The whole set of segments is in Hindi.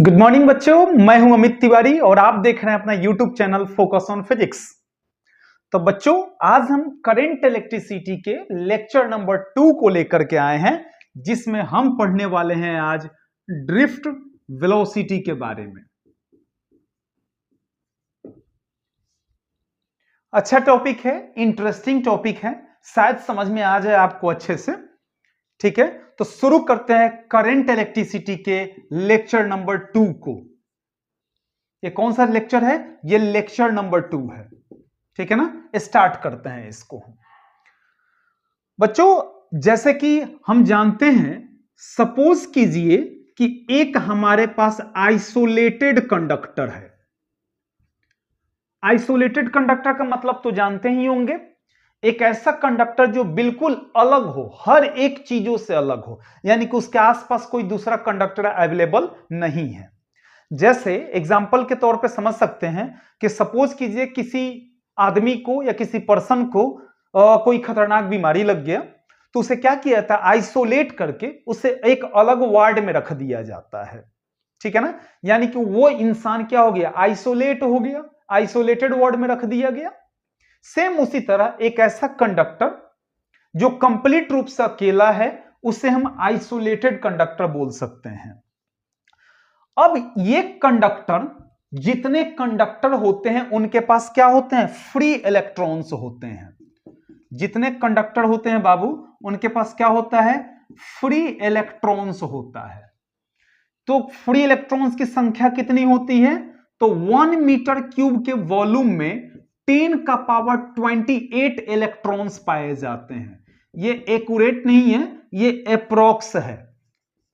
गुड मॉर्निंग बच्चों, मैं हूं अमित तिवारी और आप देख रहे हैं अपना YouTube channel focus on physics. तो बच्चों, आज हम करंट इलेक्ट्रिसिटी के लेक्चर नंबर 2 को लेकर के आए हैं, जिसमें हम पढ़ने वाले हैं आज ड्रिफ्ट वेलोसिटी के बारे में। अच्छा टॉपिक है, इंटरेस्टिंग टॉपिक है, शायद समझ में आ जाए आपको अच्छे से। ठीक है, तो शुरू करते हैं करंट इलेक्ट्रिसिटी के लेक्चर नंबर 2 को। ये कौन सा लेक्चर है? ये लेक्चर नंबर 2 है। ठीक है ना, स्टार्ट करते हैं इसको। बच्चों, जैसे कि हम जानते हैं, सपोज कीजिए कि एक हमारे पास आइसोलेटेड कंडक्टर है। आइसोलेटेड कंडक्टर का मतलब तो जानते ही होंगे, एक ऐसा कंडक्टर जो बिल्कुल अलग हो, हर एक चीजों से अलग हो, यानी कि उसके आसपास कोई दूसरा कंडक्टर अवेलेबल नहीं है। जैसे एग्जाम्पल के तौर पे समझ सकते हैं कि सपोज कीजिए किसी आदमी को या किसी पर्सन को कोई खतरनाक बीमारी लग गया, तो उसे क्या किया जाता है? आइसोलेट करके उसे एक अलग वार्ड में रख दिया जाता है। ठीक है ना, यानी कि वो इंसान क्या हो गया? आइसोलेट हो गया, आइसोलेटेड वार्ड में रख दिया गया। सेम उसी तरह एक ऐसा कंडक्टर जो कंप्लीट रूप से अकेला है, उसे हम आइसोलेटेड कंडक्टर बोल सकते हैं। अब ये कंडक्टर, जितने कंडक्टर होते हैं उनके पास क्या होते हैं? फ्री इलेक्ट्रॉन्स होते हैं। जितने कंडक्टर होते हैं बाबू, उनके पास क्या होता है? फ्री इलेक्ट्रॉन्स होता है। तो फ्री इलेक्ट्रॉन्स की संख्या कितनी होती है? तो 1 मीटर क्यूब के वॉल्यूम में 10 का पावर 28 इलेक्ट्रॉन्स पाए जाते हैं। ये एक्यूरेट नहीं है, ये अप्रोक्स है,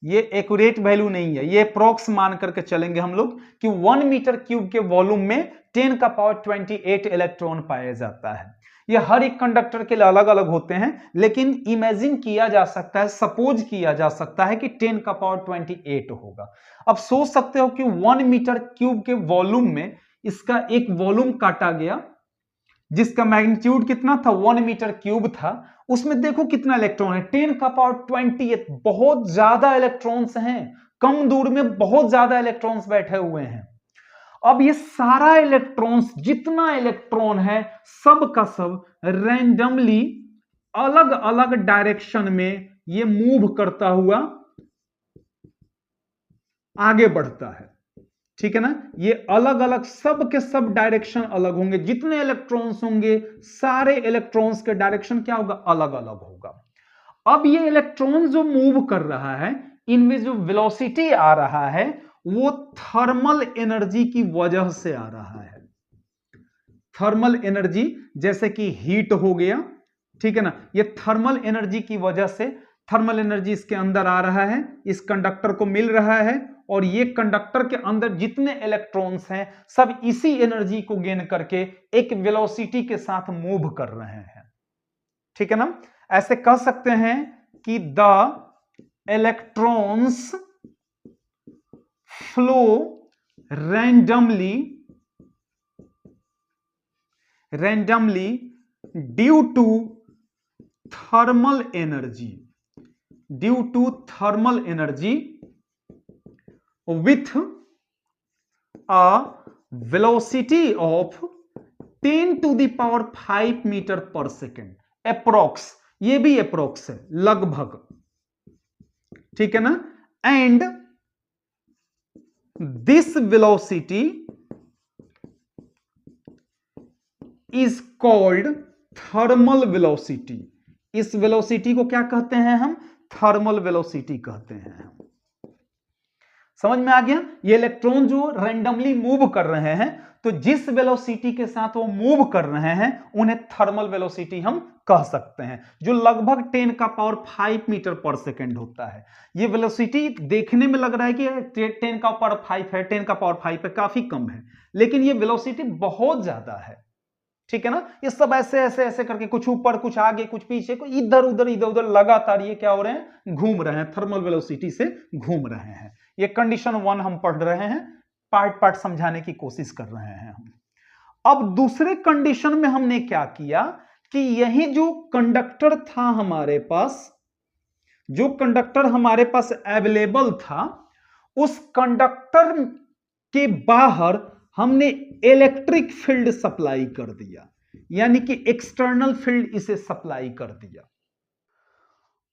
ये एक्यूरेट वैल्यू नहीं है, ये अप्रोक्स मान करके चलेंगे हम लोग कि 1 मीटर क्यूब के वॉल्यूम में 10 का पावर 28 इलेक्ट्रॉन पाया जाता है। ये हर एक कंडक्टर के लिए अलग अलग होते हैं, लेकिन इमेजिन किया जा सकता है, सपोज किया जा सकता है कि 10 का पावर 28 होगा। अब सोच सकते हो कि 1 मीटर क्यूब के वॉल्यूम में इसका एक वॉल्यूम काटा गया, जिसका मैग्नीट्यूड कितना था? 1 मीटर क्यूब था। उसमें देखो कितना इलेक्ट्रॉन है, 10 का पावर 28। बहुत ज्यादा इलेक्ट्रॉन्स हैं, कम दूर में बहुत ज्यादा इलेक्ट्रॉन्स बैठे हुए हैं। अब ये सारा इलेक्ट्रॉन्स, जितना इलेक्ट्रॉन है, सब का सब रैंडमली अलग अलग डायरेक्शन में ये मूव करता हुआ आगे बढ़ता है। ठीक है ना, ये अलग अलग, सब के सब डायरेक्शन अलग होंगे। जितने इलेक्ट्रॉन्स होंगे, सारे इलेक्ट्रॉन्स के डायरेक्शन क्या होगा? अलग अलग होगा। अब ये इलेक्ट्रॉन जो मूव कर रहा है, इनमें जो वेलोसिटी आ रहा है, वो थर्मल एनर्जी की वजह से आ रहा है। थर्मल एनर्जी, जैसे कि हीट हो गया, ठीक है ना, ये थर्मल एनर्जी की वजह से, थर्मल एनर्जी इसके अंदर आ रहा है, इस कंडक्टर को मिल रहा है, और ये कंडक्टर के अंदर जितने इलेक्ट्रॉन्स हैं, सब इसी एनर्जी को गेन करके एक वेलोसिटी के साथ मूव कर रहे हैं। ठीक है ना, ऐसे कह सकते हैं कि the electrons flow randomly due to thermal energy, with a velocity of 10 to the power 5 metre पर सेकेंड। अप्रोक्स, ये भी अप्रोक्स है, लगभग। ठीक है ना, and this velocity is called thermal velocity. इस वेलोसिटी को क्या कहते हैं हम? थर्मल वेलोसिटी कहते हैं। समझ में आ गया? ये इलेक्ट्रॉन जो रैंडमली मूव कर रहे हैं, तो जिस वेलोसिटी के साथ वो मूव कर रहे हैं, उन्हें थर्मल वेलोसिटी हम कह सकते हैं, जो लगभग 10 का पावर 5 मीटर पर सेकेंड होता है। ये वेलोसिटी देखने में लग रहा है कि 10 का पावर 5 है, 10 का पावर 5 है, काफी कम है, लेकिन ये वेलोसिटी बहुत ज्यादा है। ठीक है ना, ये सब ऐसे ऐसे ऐसे करके, कुछ ऊपर, कुछ आगे, कुछ पीछे, कुछ इधर उधर लगातार ये क्या हो रहे हैं? घूम रहे हैं, थर्मल वेलोसिटी से घूम रहे हैं। ये कंडीशन 1 हम पढ़ रहे हैं, पार्ट पार्ट समझाने की कोशिश कर रहे हैं हम। अब दूसरे कंडीशन में हमने क्या किया कि यही जो कंडक्टर था हमारे पास, जो कंडक्टर हमारे पास अवेलेबल था, उस कंडक्टर के बाहर हमने इलेक्ट्रिक फील्ड सप्लाई कर दिया, यानी कि एक्सटर्नल फील्ड इसे सप्लाई कर दिया।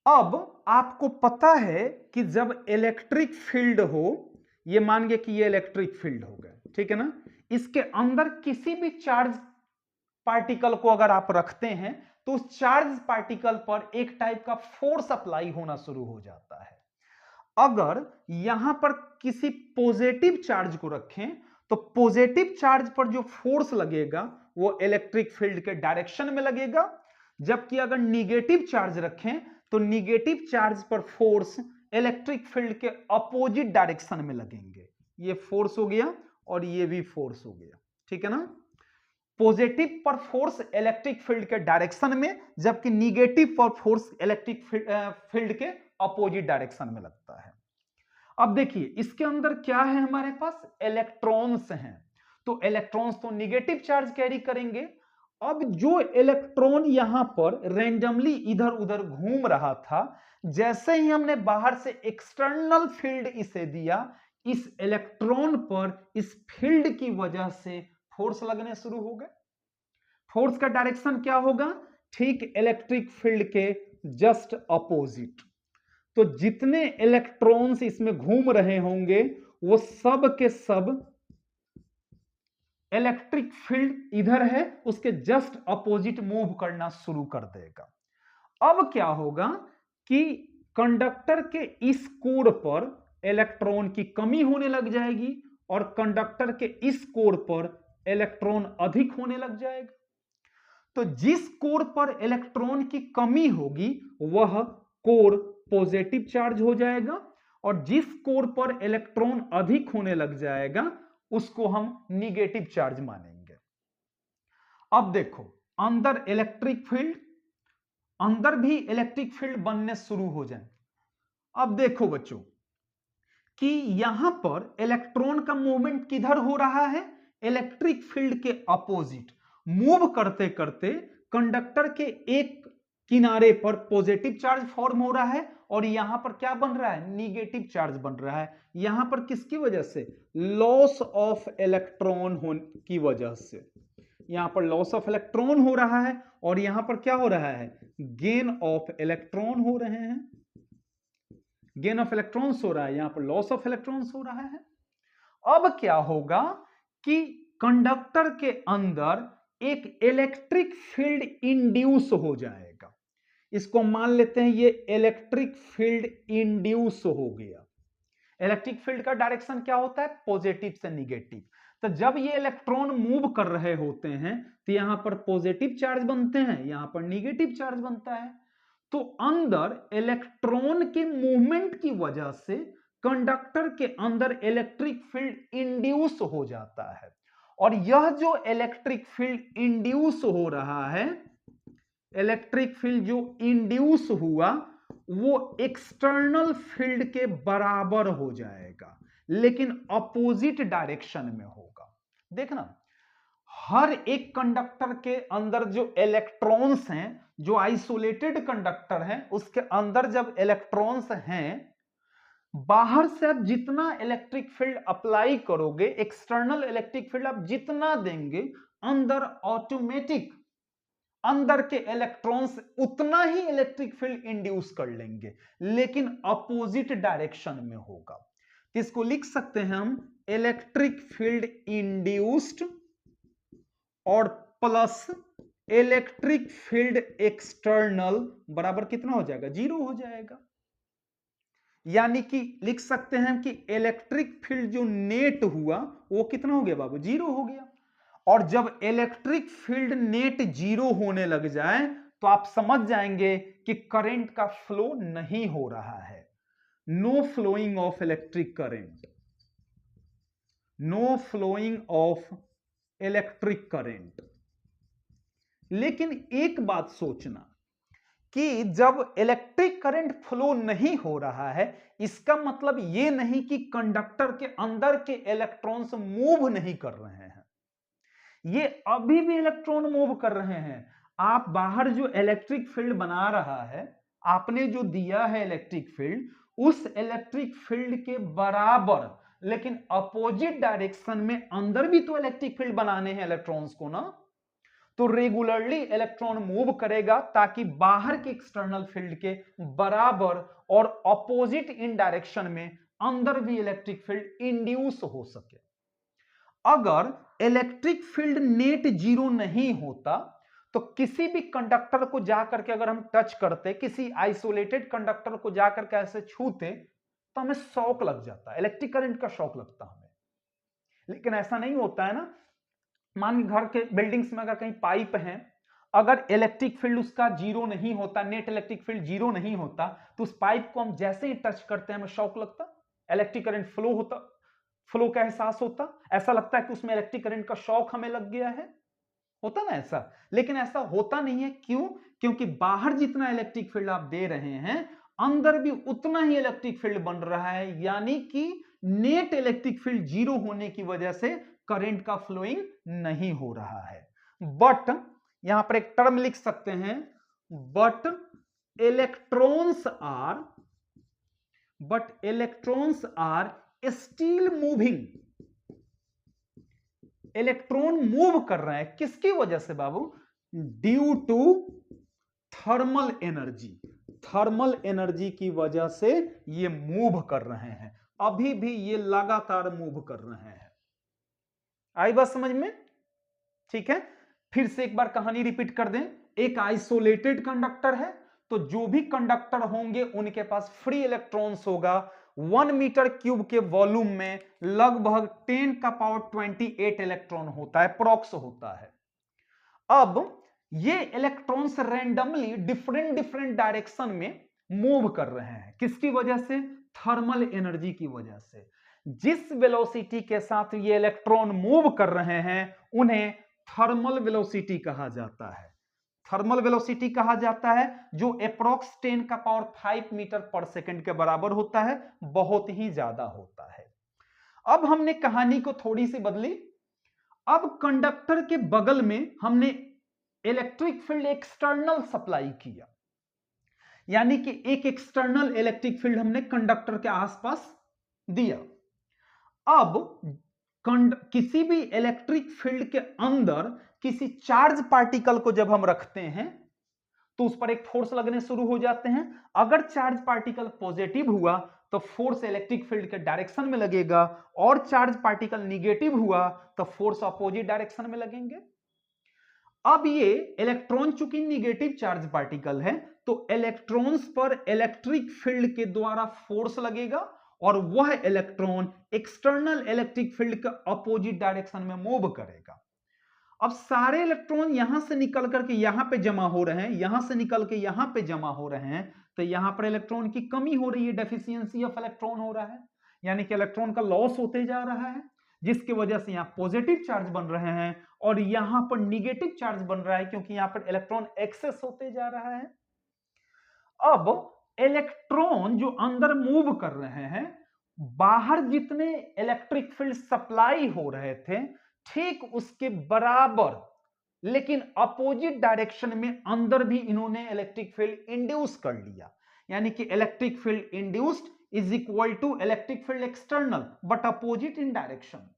अब आपको पता है कि जब इलेक्ट्रिक फील्ड हो, ये मान गए कि ये इलेक्ट्रिक फील्ड हो गया, ठीक है ना, इसके अंदर किसी भी चार्ज पार्टिकल को अगर आप रखते हैं तो उस चार्ज पार्टिकल पर एक टाइप का फोर्स अप्लाई होना शुरू हो जाता है। अगर यहां पर किसी पॉजिटिव चार्ज को रखें तो पॉजिटिव चार्ज पर जो फोर्स लगेगा वो इलेक्ट्रिक फील्ड के डायरेक्शन में लगेगा, जबकि अगर निगेटिव चार्ज रखें तो निगेटिव चार्ज पर फोर्स इलेक्ट्रिक फील्ड के अपोजिट डायरेक्शन में लगेंगे। ये फोर्स हो गया और ये भी फोर्स हो गया, ठीक है ना। पॉजिटिव पर फोर्स इलेक्ट्रिक फील्ड के डायरेक्शन में, जबकि निगेटिव पर फोर्स इलेक्ट्रिक फील्ड के अपोजिट डायरेक्शन में लगता है। अब देखिए इसके अंदर क्या है, हमारे पास इलेक्ट्रॉन्स हैं, तो इलेक्ट्रॉन्स तो निगेटिव चार्ज कैरी करेंगे। अब जो इलेक्ट्रॉन यहां पर रैंडमली इधर उधर घूम रहा था, जैसे ही हमने बाहर से एक्सटर्नल फील्ड इसे दिया, इस इलेक्ट्रॉन पर इस फील्ड की वजह से फोर्स लगने शुरू हो गए। फोर्स का डायरेक्शन क्या होगा, ठीक इलेक्ट्रिक फील्ड के जस्ट अपोजिट। तो जितने इलेक्ट्रॉन्स इसमें घूम रहे होंगे वो सब के सब इलेक्ट्रिक फील्ड इधर है उसके जस्ट अपोजिट मूव करना शुरू कर देगा। अब क्या होगा कि कंडक्टर के इस कोर पर इलेक्ट्रॉन की कमी होने लग जाएगी और कंडक्टर के इस कोर पर इलेक्ट्रॉन अधिक होने लग जाएगा। तो जिस कोर पर इलेक्ट्रॉन की कमी होगी वह कोर पॉजिटिव चार्ज हो जाएगा और जिस कोर पर इलेक्ट्रॉन अधिक होने लग जाएगा उसको हम निगेटिव चार्ज मानेंगे। अब देखो अंदर इलेक्ट्रिक फील्ड, अंदर भी इलेक्ट्रिक फील्ड बनने शुरू हो जाए। अब देखो बच्चों कि यहां पर इलेक्ट्रॉन का मूवमेंट किधर हो रहा है, इलेक्ट्रिक फील्ड के अपोजिट मूव करते करते कंडक्टर के एक किनारे पर पॉजिटिव चार्ज फॉर्म हो रहा है और यहां पर क्या बन रहा है, निगेटिव चार्ज बन रहा है। यहां पर किसकी वजह से, लॉस ऑफ इलेक्ट्रॉन की वजह से, यहां पर लॉस ऑफ इलेक्ट्रॉन हो रहा है और यहां पर क्या हो रहा है, गेन ऑफ इलेक्ट्रॉन हो रहे हैं, गेन ऑफ इलेक्ट्रॉन्स हो रहा है, यहां पर लॉस ऑफ इलेक्ट्रॉन्स हो रहा है। अब क्या होगा कि कंडक्टर के अंदर एक इलेक्ट्रिक फील्ड इंड्यूस हो जाएगा। इसको मान लेते हैं ये इलेक्ट्रिक फील्ड इंड्यूस हो गया। इलेक्ट्रिक फील्ड का डायरेक्शन क्या होता है, पॉजिटिव से निगेटिव। तो जब ये इलेक्ट्रॉन मूव कर रहे होते हैं तो यहां पर पॉजिटिव चार्ज बनते हैं, यहां पर निगेटिव चार्ज बनता है। तो अंदर इलेक्ट्रॉन के मूवमेंट की वजह से कंडक्टर के अंदर इलेक्ट्रिक फील्ड इंड्यूस हो जाता है और यह जो इलेक्ट्रिक फील्ड इंड्यूस हो रहा है, इलेक्ट्रिक फील्ड जो इंड्यूस हुआ वो एक्सटर्नल फील्ड के बराबर हो जाएगा लेकिन अपोजिट डायरेक्शन में होगा। देखना हर एक कंडक्टर के अंदर जो इलेक्ट्रॉन्स हैं, जो आइसोलेटेड कंडक्टर हैं उसके अंदर जब इलेक्ट्रॉन्स हैं, बाहर से आप जितना इलेक्ट्रिक फील्ड अप्लाई करोगे, एक्सटर्नल इलेक्ट्रिक फील्ड आप जितना देंगे, अंदर ऑटोमेटिक अंदर के इलेक्ट्रॉन्स उतना ही इलेक्ट्रिक फील्ड इंड्यूस कर लेंगे लेकिन अपोजिट डायरेक्शन में होगा। इसको लिख सकते हैं हम इलेक्ट्रिक फील्ड इंड्यूस्ड और प्लस इलेक्ट्रिक फील्ड एक्सटर्नल बराबर कितना हो जाएगा, 0 हो जाएगा। यानी कि लिख सकते हैं कि इलेक्ट्रिक फील्ड जो नेट हुआ वो कितना हो गया बाबू, 0 हो गया। और जब इलेक्ट्रिक फील्ड नेट 0 होने लग जाए तो आप समझ जाएंगे कि करंट का फ्लो नहीं हो रहा है, no flowing of electric current, no flowing of electric current. लेकिन एक बात सोचना कि जब इलेक्ट्रिक करंट फ्लो नहीं हो रहा है इसका मतलब यह नहीं कि कंडक्टर के अंदर के इलेक्ट्रॉन्स मूव नहीं कर रहे हैं, ये अभी भी इलेक्ट्रॉन मूव कर रहे हैं। आप बाहर जो इलेक्ट्रिक फील्ड बना रहा है, आपने जो दिया है इलेक्ट्रिक फील्ड, उस इलेक्ट्रिक फील्ड के बराबर, लेकिन अपोजिट डायरेक्शन में अंदर भी तो इलेक्ट्रिक फील्ड बनाने हैं इलेक्ट्रॉन्स को ना, तो रेगुलरली इलेक्ट्रॉन मूव करेगा ताकि बाहर के एक्सटर्नल फील्ड के बराबर और अपोजिट इन डायरेक्शन में अंदर भी इलेक्ट्रिक फील्ड इंड्यूस हो सके। अगर इलेक्ट्रिक फील्ड नेट जीरो नहीं होता तो किसी भी कंडक्टर को जाकर के अगर हम टच करते, किसी आइसोलेटेड कंडक्टर को जाकर के ऐसे छूते तो हमें शॉक लग जाता, इलेक्ट्रिक करंट का शॉक लगता हमें। लेकिन ऐसा नहीं होता है ना। मान घर के बिल्डिंग्स में अगर कहीं पाइप है, अगर इलेक्ट्रिक फील्ड उसका जीरो नहीं होता, नेट इलेक्ट्रिक फील्ड जीरो नहीं होता, तो उस पाइप को हम जैसे ही टच करते हैं हमें शॉक लगता, इलेक्ट्रिक करंट फ्लो होता, फ्लो का एहसास होता, ऐसा लगता है कि उसमें इलेक्ट्रिक करंट का शॉक हमें लग गया है, होता ना ऐसा। लेकिन ऐसा होता नहीं है, क्यों? क्योंकि बाहर जितना इलेक्ट्रिक फील्ड आप दे रहे हैं अंदर भी उतना ही इलेक्ट्रिक फील्ड बन रहा है, यानी कि नेट इलेक्ट्रिक फील्ड जीरो होने की वजह से करंट का फ्लोइंग नहीं हो रहा है। बट यहां पर एक टर्म लिख सकते हैं, but electrons are still moving. Electron move कर रहे हैं, किसकी वजह से बाबू? Due to thermal energy. Thermal energy की वजह से ये मूव कर रहे हैं, अभी भी ये लगातार मूव कर रहे हैं। आई बात समझ में? ठीक है, फिर से एक बार कहानी रिपीट कर दें। एक आइसोलेटेड कंडक्टर है, तो जो भी कंडक्टर होंगे उनके पास फ्री इलेक्ट्रॉन्स होगा। 1 मीटर क्यूब के वॉल्यूम में लगभग 10 का पावर 28 इलेक्ट्रॉन होता है, अप्रॉक्स होता है। अब ये इलेक्ट्रॉन्स रैंडमली डिफरेंट डायरेक्शन में मूव कर रहे हैं, किसकी वजह से? थर्मल एनर्जी की वजह से। जिस वेलोसिटी के साथ ये इलेक्ट्रॉन मूव कर रहे हैं उन्हें थर्मल वेलोसिटी कहा जाता है। थर्मल वेलोसिटी कहा जाता है, जो अप्रॉक्स 10 का पावर 5 मीटर पर सेकंड के बराबर होता है, बहुत ही ज्यादा होता है। अब हमने कहानी को थोड़ी सी बदली। अब कंडक्टर के बगल में हमने इलेक्ट्रिक फील्ड एक्सटर्नल सप्लाई किया, यानी कि एक एक्सटर्नल इलेक्ट्रिक फील्ड हमने कंडक्टर के आसपास दिया। अब किसी भी इलेक्ट्रिक फील्ड के अंदर किसी चार्ज पार्टिकल को जब हम रखते हैं तो उस पर एक फोर्स लगने शुरू हो जाते हैं। अगर चार्ज पार्टिकल पॉजिटिव हुआ तो फोर्स इलेक्ट्रिक फील्ड के डायरेक्शन में लगेगा, और चार्ज पार्टिकल निगेटिव हुआ तो फोर्स अपोजिट डायरेक्शन में लगेंगे। अब ये इलेक्ट्रॉन चूंकि निगेटिव चार्ज पार्टिकल है तो इलेक्ट्रॉन्स पर इलेक्ट्रिक फील्ड के द्वारा फोर्स लगेगा और वह इलेक्ट्रॉन एक्सटर्नल इलेक्ट्रिक फील्ड के अपोजिट डायरेक्शन में मूव करेगा। अब सारे इलेक्ट्रॉन यहां से निकल करके यहां पे जमा हो रहे हैं, यहां से निकल के यहां पे जमा हो रहे हैं, तो यहां पर इलेक्ट्रॉन की कमी हो रही है, डेफिशिएंसी ऑफ इलेक्ट्रॉन हो रहा है, यानी कि इलेक्ट्रॉन का लॉस होते जा रहा है, जिसकी वजह से यहां पॉजिटिव चार्ज बन रहे हैं और यहां पर निगेटिव चार्ज बन रहा है, क्योंकि यहां पर इलेक्ट्रॉन एक्सेस होते जा रहा है। अब इलेक्ट्रॉन जो अंदर मूव कर रहे हैं, बाहर जितने इलेक्ट्रिक फील्ड सप्लाई हो रहे थे ठीक उसके बराबर, लेकिन अपोजिट डायरेक्शन में अंदर भी इन्होंने इलेक्ट्रिक फील्ड इंड्यूस कर लिया, यानी कि electric field induced is equal to electric field external but opposite in direction.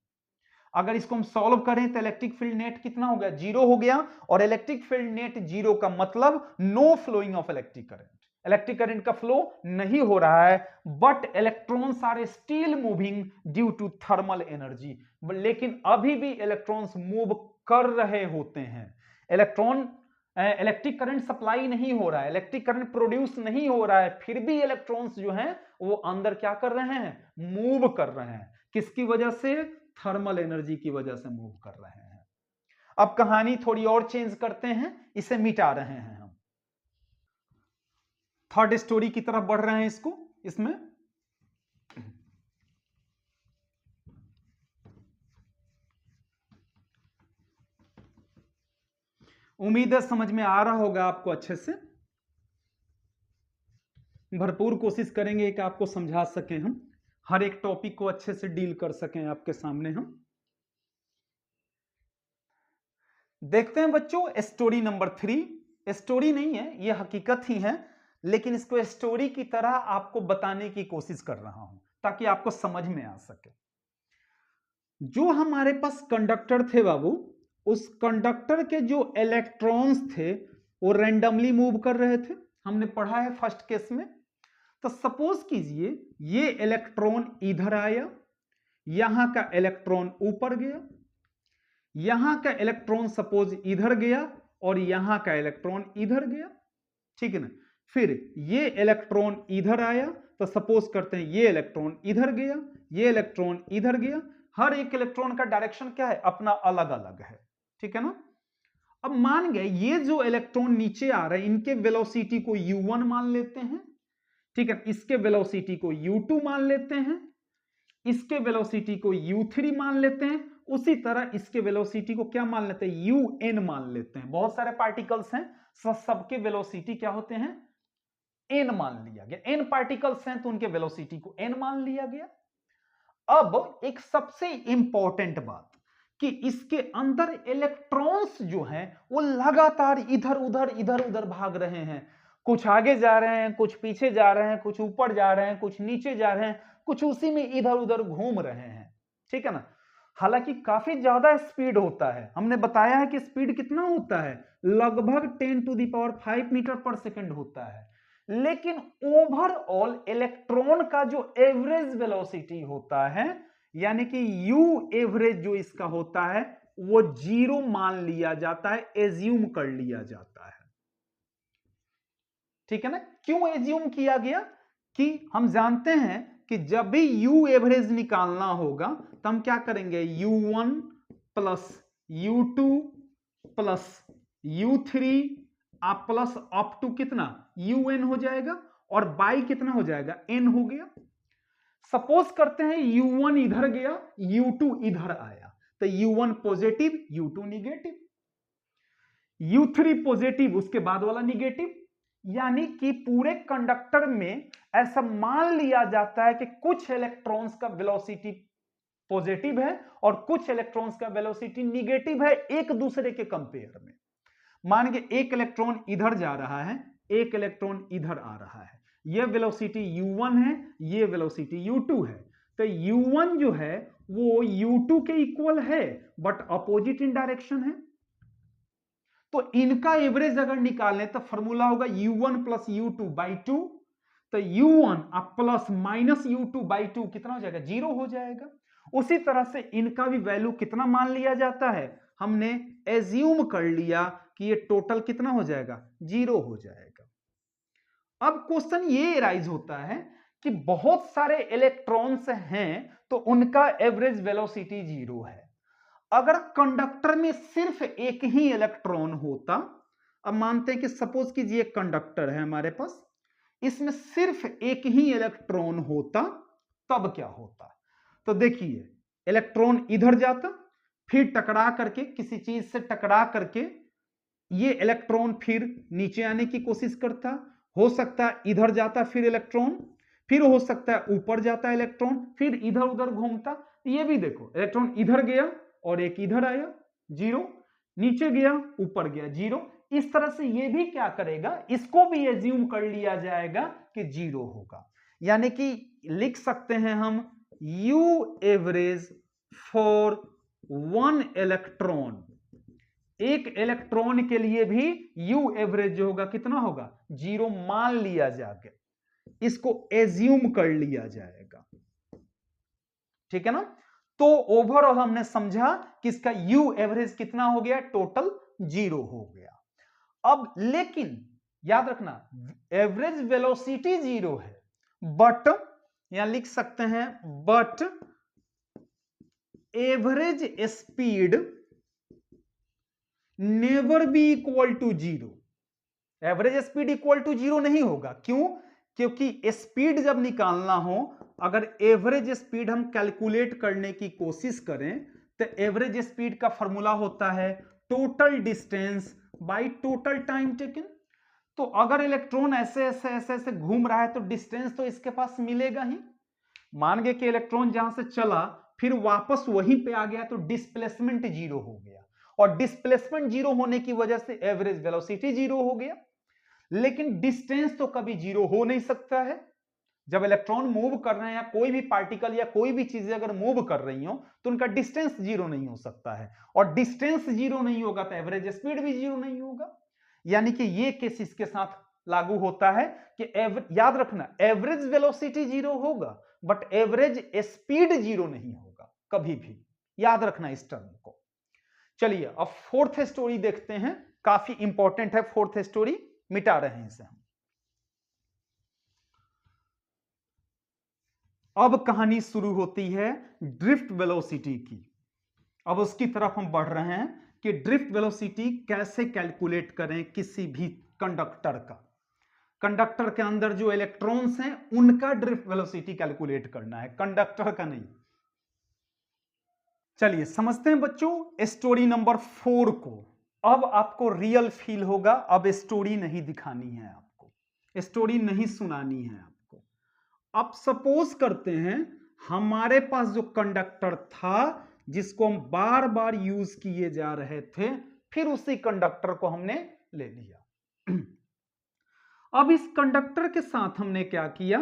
अगर इसको हम सॉल्व करें तो इलेक्ट्रिक फील्ड नेट कितना हो गया? जीरो हो गया, और इलेक्ट्रिक फील्ड नेट जीरो का मतलब no flowing of electric current, electric current का फ्लो नहीं हो रहा है, but electrons are still moving due to thermal energy. लेकिन अभी भी इलेक्ट्रॉन्स मूव कर रहे होते हैं, इलेक्ट्रिक करंट सप्लाई नहीं हो रहा है, इलेक्ट्रिक करंट प्रोड्यूस नहीं हो रहा है, फिर भी इलेक्ट्रॉन्स जो हैं वो अंदर क्या कर रहे हैं? मूव कर रहे हैं। किसकी वजह से? थर्मल एनर्जी की वजह से मूव कर रहे हैं। अब कहानी थोड़ी और चेंज करते हैं, इसे मिटा रहे हैं हम, थर्ड स्टोरी की तरफ बढ़ रहे हैं इसको। इसमें उम्मीद है समझ में आ रहा होगा आपको अच्छे से। भरपूर कोशिश करेंगे कि आपको समझा सकें, हम हर एक टॉपिक को अच्छे से डील कर सकें आपके सामने। हम देखते हैं बच्चों स्टोरी नंबर 3। स्टोरी नहीं है, यह हकीकत ही है। लेकिन इसको स्टोरी की तरह आपको बताने की कोशिश कर रहा हूं ताकि आपको समझ में आ सके। जो हमारे पास कंडक्टर थे बाबू, उस कंडक्टर के जो इलेक्ट्रॉन्स थे वो रैंडमली मूव कर रहे थे, हमने पढ़ा है फर्स्ट केस में। तो सपोज कीजिए ये इलेक्ट्रॉन इधर आया, यहां का इलेक्ट्रॉन ऊपर गया, यहां का इलेक्ट्रॉन सपोज इधर गया और यहां का इलेक्ट्रॉन इधर गया, ठीक है ना। फिर ये इलेक्ट्रॉन इधर आया, तो सपोज करते हैं ये इलेक्ट्रॉन इधर गया, ये इलेक्ट्रॉन इधर गया। हर एक इलेक्ट्रॉन का डायरेक्शन क्या है, अपना अलग अलग है, ठीक है ना। अब मान गए ये जो इलेक्ट्रॉन नीचे आ रहे हैं इनके वेलोसिटी को u1 मान लेते हैं, ठीक है। इसके वेलोसिटी को u2 मान लेते हैं, इसके वेलोसिटी को u3 मान लेते हैं, उसी तरह इसके वेलोसिटी को क्या मान लेते हैं, un मान लेते हैं। बहुत सारे पार्टिकल्स हैं, सबके वेलोसिटी क्या होते हैं, n मान लिया गया। n पार्टिकल्स हैं तो उनके वेलोसिटी को n मान लिया गया। अब एक सबसे इंपॉर्टेंट बात कि इसके अंदर इलेक्ट्रॉन्स जो हैं वो लगातार इधर उधर भाग रहे हैं। कुछ आगे जा रहे हैं, कुछ पीछे जा रहे हैं, कुछ ऊपर जा रहे हैं, कुछ नीचे जा रहे हैं, कुछ उसी में इधर उधर घूम रहे हैं, ठीक है ना। हालांकि काफी ज्यादा स्पीड होता है, हमने बताया है कि स्पीड कितना होता है, लगभग 10⁵ मीटर पर सेकंड होता है। लेकिन ओवरऑल इलेक्ट्रॉन का जो एवरेज वेलोसिटी होता है, यानी कि यू एवरेज जो इसका होता है वो 0 मान लिया जाता है, एज्यूम कर लिया जाता है, ठीक है ना। क्यों एज्यूम किया गया, कि हम जानते हैं कि जब भी यू एवरेज निकालना होगा तो हम क्या करेंगे, u1 plus u2 plus u3 आप प्लस अप टू कितना un हो जाएगा, और बाई कितना हो जाएगा, n हो गया। सपोज करते हैं u1 इधर गया, u2 इधर आया, तो u1 positive u2 negative, u3 positive उसके बाद वाला निगेटिव। यानी कि पूरे कंडक्टर में ऐसा मान लिया जाता है कि कुछ इलेक्ट्रॉन्स का वेलोसिटी पॉजिटिव है और कुछ इलेक्ट्रॉन्स का वेलोसिटी निगेटिव है एक दूसरे के कंपेयर में। मान के एक इलेक्ट्रॉन इधर जा रहा है, एक इलेक्ट्रॉन इधर आ रहा है, यह वेलोसिटी u1 है, यह वेलोसिटी u2 है। तो u1 जो है वो u2 के इक्वल है बट अपोजिट इन डायरेक्शन है। तो इनका एवरेज अगर निकालें तो फॉर्मूला होगा u1 प्लस u2 बाई 2। तो u1 अब प्लस माइनस u2 बाई 2 कितना हो जाएगा, 0 हो जाएगा। उसी तरह से इनका भी वैल्यू कितना मान लिया जाता है, हमने एज्यूम कर लिया कि ये टोटल कितना हो जाएगा, 0 हो जाएगा। अब क्वेश्चन ये राइज होता है कि बहुत सारे इलेक्ट्रॉन्स हैं तो उनका एवरेज वेलोसिटी 0 है। अगर कंडक्टर में सिर्फ एक ही इलेक्ट्रॉन होता, अब मानते हैं कि सपोज कीजिए कंडक्टर है हमारे पास, इसमें सिर्फ एक ही इलेक्ट्रॉन होता तब क्या होता। तो देखिए इलेक्ट्रॉन इधर जाता, फिर टकरा करके किसी चीज से टकरा करके ये इलेक्ट्रॉन फिर नीचे आने की कोशिश करता, हो सकता है इधर जाता फिर इलेक्ट्रॉन, फिर हो सकता है ऊपर जाता इलेक्ट्रॉन, फिर इधर उधर घूमता। ये भी देखो इलेक्ट्रॉन इधर गया और एक इधर आया, 0, नीचे गया ऊपर गया 0। इस तरह से ये भी क्या करेगा, इसको भी एज्यूम कर लिया जाएगा कि 0 होगा। यानी कि लिख सकते हैं हम U एवरेज फॉर 1 इलेक्ट्रॉन, एक इलेक्ट्रॉन के लिए भी U एवरेज जो होगा कितना होगा, 0 मान लिया जाएगा, इसको एज्यूम कर लिया जाएगा, ठीक है ना। तो ओवरऑल हमने समझा कि इसका U एवरेज कितना हो गया, टोटल 0 हो गया। अब लेकिन याद रखना एवरेज वेलोसिटी 0 है, बट यहां लिख सकते हैं but average speed never be equal to 0। Average speed equal to 0 नहीं होगा, क्यों, क्योंकि स्पीड जब निकालना हो, अगर एवरेज स्पीड हम कैलकुलेट करने की कोशिश करें तो एवरेज स्पीड का फॉर्मूला होता है total distance by total time taken. तो अगर इलेक्ट्रॉन ऐसे ऐसे ऐसे ऐसे घूम रहा है तो डिस्टेंस तो इसके पास मिलेगा ही। मान गए कि इलेक्ट्रॉन जहां से चला फिर वापस वहीं पे आ गया तो डिस्प्लेसमेंट 0 हो गया, और डिस्प्लेसमेंट 0 होने की वजह से एवरेज वेलोसिटी 0 हो गया। लेकिन डिस्टेंस तो कभी जीरो हो नहीं सकता है। जब इलेक्ट्रॉन मूव कर रहे हैं या कोई भी पार्टिकल या कोई भी चीजें अगर मूव कर रही हो तो उनका डिस्टेंस जीरो नहीं हो सकता है, और डिस्टेंस जीरो नहीं होगा तो एवरेज स्पीड भी जीरो नहीं होगा। यानी कि ये केस इसके साथ लागू होता है कि याद रखना, एवरेज वेलोसिटी जीरो होगा बट एवरेज स्पीड जीरो नहीं होगा कभी भी, याद रखना इस टर्म को। चलिए अब फोर्थ स्टोरी देखते हैं, काफी इंपॉर्टेंट है फोर्थ स्टोरी, मिटा रहे हैं इसे हम। अब कहानी शुरू होती है ड्रिफ्ट वेलोसिटी की। अब उसकी तरफ हम बढ़ रहे हैं कि ड्रिफ्ट वेलोसिटी कैसे कैलकुलेट करें किसी भी कंडक्टर का। कंडक्टर के अंदर जो इलेक्ट्रॉन्स हैं उनका ड्रिफ्ट वेलोसिटी कैलकुलेट करना है, कंडक्टर का नहीं। चलिए समझते हैं बच्चों स्टोरी नंबर 4 को। अब आपको रियल फील होगा, अब स्टोरी नहीं दिखानी है आपको, स्टोरी नहीं सुनानी है आपको। अब सपोज करते हैं हमारे पास जो कंडक्टर था जिसको हम बार बार यूज किए जा रहे थे, फिर उसी कंडक्टर को हमने ले लिया। अब इस कंडक्टर के साथ हमने क्या किया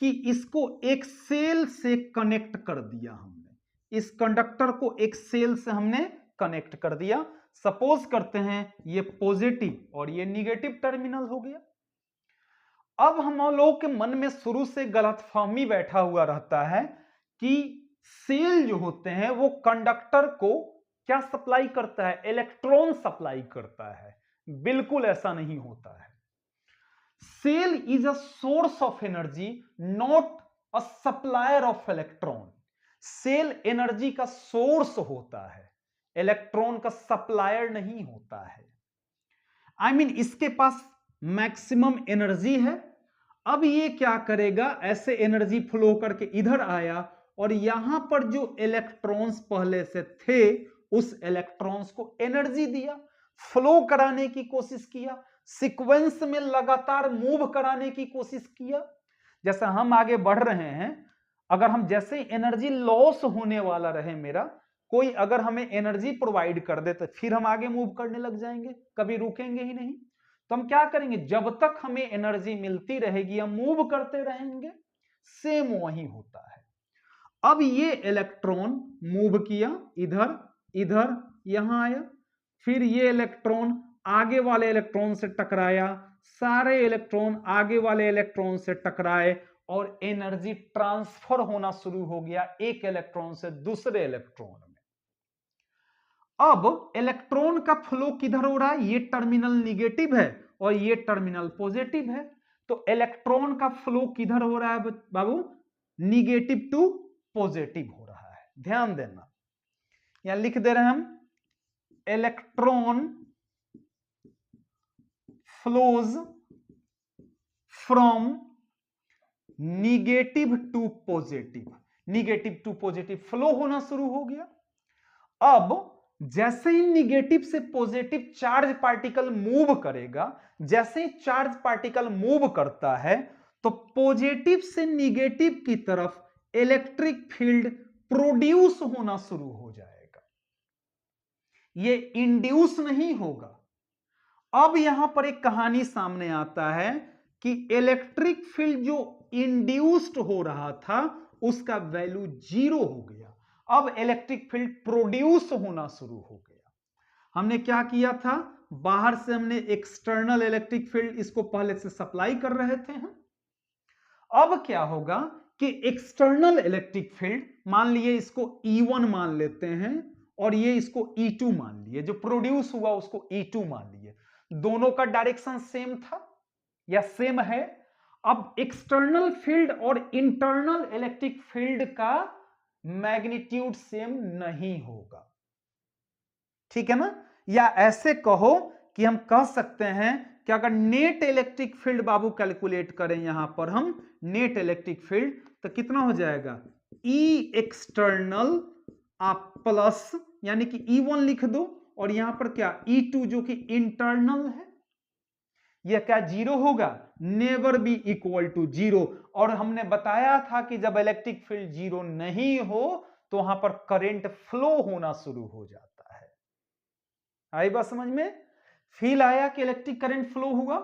कि इसको एक सेल से कनेक्ट कर दिया। हमने इस कंडक्टर को एक सेल से हमने कनेक्ट कर दिया। सपोज करते हैं ये पॉजिटिव और ये निगेटिव टर्मिनल हो गया। अब हम लोगों के मन में शुरू से गलतफहमी बैठा हुआ रहता है कि सेल जो होते हैं वो कंडक्टर को क्या सप्लाई करता है, इलेक्ट्रॉन सप्लाई करता है। बिल्कुल ऐसा नहीं होता है। Cell is a source of energy, not a supplier of electron. Cell energy का सोर्स होता है, इलेक्ट्रॉन का सप्लायर नहीं होता है। I mean, इसके पास मैक्सिमम एनर्जी है। अब ये क्या करेगा, ऐसे एनर्जी फ्लो करके इधर आया और यहां पर जो इलेक्ट्रॉन्स पहले से थे उस इलेक्ट्रॉन्स को एनर्जी दिया, फ्लो कराने की कोशिश किया, सीक्वेंस में लगातार मूव कराने की कोशिश किया। जैसा हम आगे बढ़ रहे हैं, अगर हम जैसे एनर्जी लॉस होने वाला रहे मेरा, कोई अगर हमें एनर्जी प्रोवाइड कर दे तो फिर हम आगे मूव करने लग जाएंगे, कभी रुकेंगे ही नहीं। तो हम क्या करेंगे, जब तक हमें एनर्जी मिलती रहेगी हम मूव करते रहेंगे। सेम वही होता है। अब ये इलेक्ट्रॉन मूव किया, इधर इधर यहां आया, फिर ये इलेक्ट्रॉन आगे वाले इलेक्ट्रॉन से टकराया, सारे इलेक्ट्रॉन आगे वाले इलेक्ट्रॉन से टकराए और एनर्जी ट्रांसफर होना शुरू हो गया एक इलेक्ट्रॉन से दूसरे इलेक्ट्रॉन में। अब इलेक्ट्रॉन का फ्लो किधर हो रहा है, ये टर्मिनल निगेटिव है और ये टर्मिनल पॉजिटिव है, तो इलेक्ट्रॉन का फ्लो किधर हो रहा है बाबू, निगेटिव टू पॉजिटिव हो रहा है। ध्यान देना, यहां लिख दे रहे हैं हम, electron flows from negative to positive, negative to positive flow होना शुरू हो गया। अब जैसे ही निगेटिव से पॉजिटिव चार्ज पार्टिकल मूव करेगा, जैसे ही चार्ज पार्टिकल मूव करता है तो पॉजिटिव से निगेटिव की तरफ इलेक्ट्रिक फील्ड प्रोड्यूस होना शुरू हो जाएगा, ये इंड्यूस नहीं होगा। अब यहां पर एक कहानी सामने आता है कि इलेक्ट्रिक फील्ड जो इंड्यूस्ड हो रहा था उसका वैल्यू 0 हो गया। अब इलेक्ट्रिक फील्ड प्रोड्यूस होना शुरू हो गया। हमने क्या किया था, बाहर से हमने एक्सटर्नल इलेक्ट्रिक फील्ड इसको पहले से सप्लाई कर रहे थे हम। अब क्या होगा कि एक्सटर्नल इलेक्ट्रिक फील्ड, मान लिए इसको E1 मान लेते हैं और ये इसको E2 मान लिए, जो प्रोड्यूस हुआ उसको E2 मान लिए। दोनों का डायरेक्शन सेम था या सेम है। अब एक्सटर्नल फील्ड और इंटरनल इलेक्ट्रिक फील्ड का मैग्नीट्यूड सेम नहीं होगा, ठीक है ना। या ऐसे कहो कि हम कह सकते हैं कि अगर नेट इलेक्ट्रिक फील्ड बाबू कैलकुलेट करें यहां पर हम नेट इलेक्ट्रिक फील्ड, तो कितना हो जाएगा, ई एक्सटर्नल आप प्लस, यानी कि E1 लिख दो और यहां पर क्या E2 जो कि इंटरनल है, यह क्या 0 होगा, नेवर बी इक्वल टू 0। और हमने बताया था कि जब इलेक्ट्रिक फील्ड 0 नहीं हो तो वहां पर करंट फ्लो होना शुरू हो जाता है। आई बात समझ में, फील आया कि इलेक्ट्रिक करंट फ्लो हुआ।